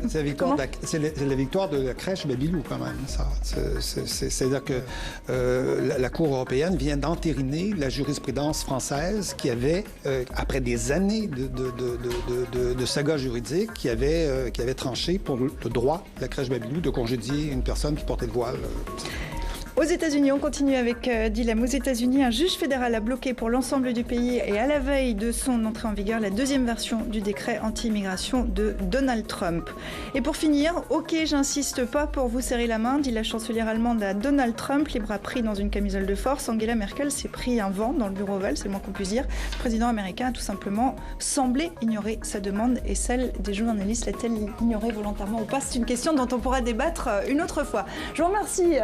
Speaker 5: Vous savez la victoire de la crèche Babylou, quand même, ça. C'est-à-dire que la Cour européenne vient d'entériner la jurisprudence française qui avait, après des années de saga juridique, qui avait tranché pour le droit de la crèche Babylou de congédier une personne qui portait le voile.
Speaker 1: Aux États-Unis, on continue avec Dilemme. Aux États-Unis, un juge fédéral a bloqué pour l'ensemble du pays et à la veille de son entrée en vigueur la deuxième version du décret anti-immigration de Donald Trump. Et pour finir, ok, j'insiste pas pour vous serrer la main, dit la chancelière allemande à Donald Trump, les bras pris dans une camisole de force. Angela Merkel s'est pris un vent dans le bureau ovale, c'est le moins qu'on puisse dire. Le président américain a tout simplement semblé ignorer sa demande et celle des journalistes. L'a-t-elle ignorée volontairement ou pas? C'est une question dont on pourra débattre une autre fois. Je vous remercie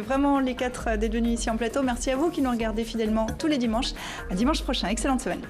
Speaker 1: vraiment les quatre d'être venus ici en plateau. Merci à vous qui nous regardez fidèlement tous les dimanches. À dimanche prochain. Excellente semaine.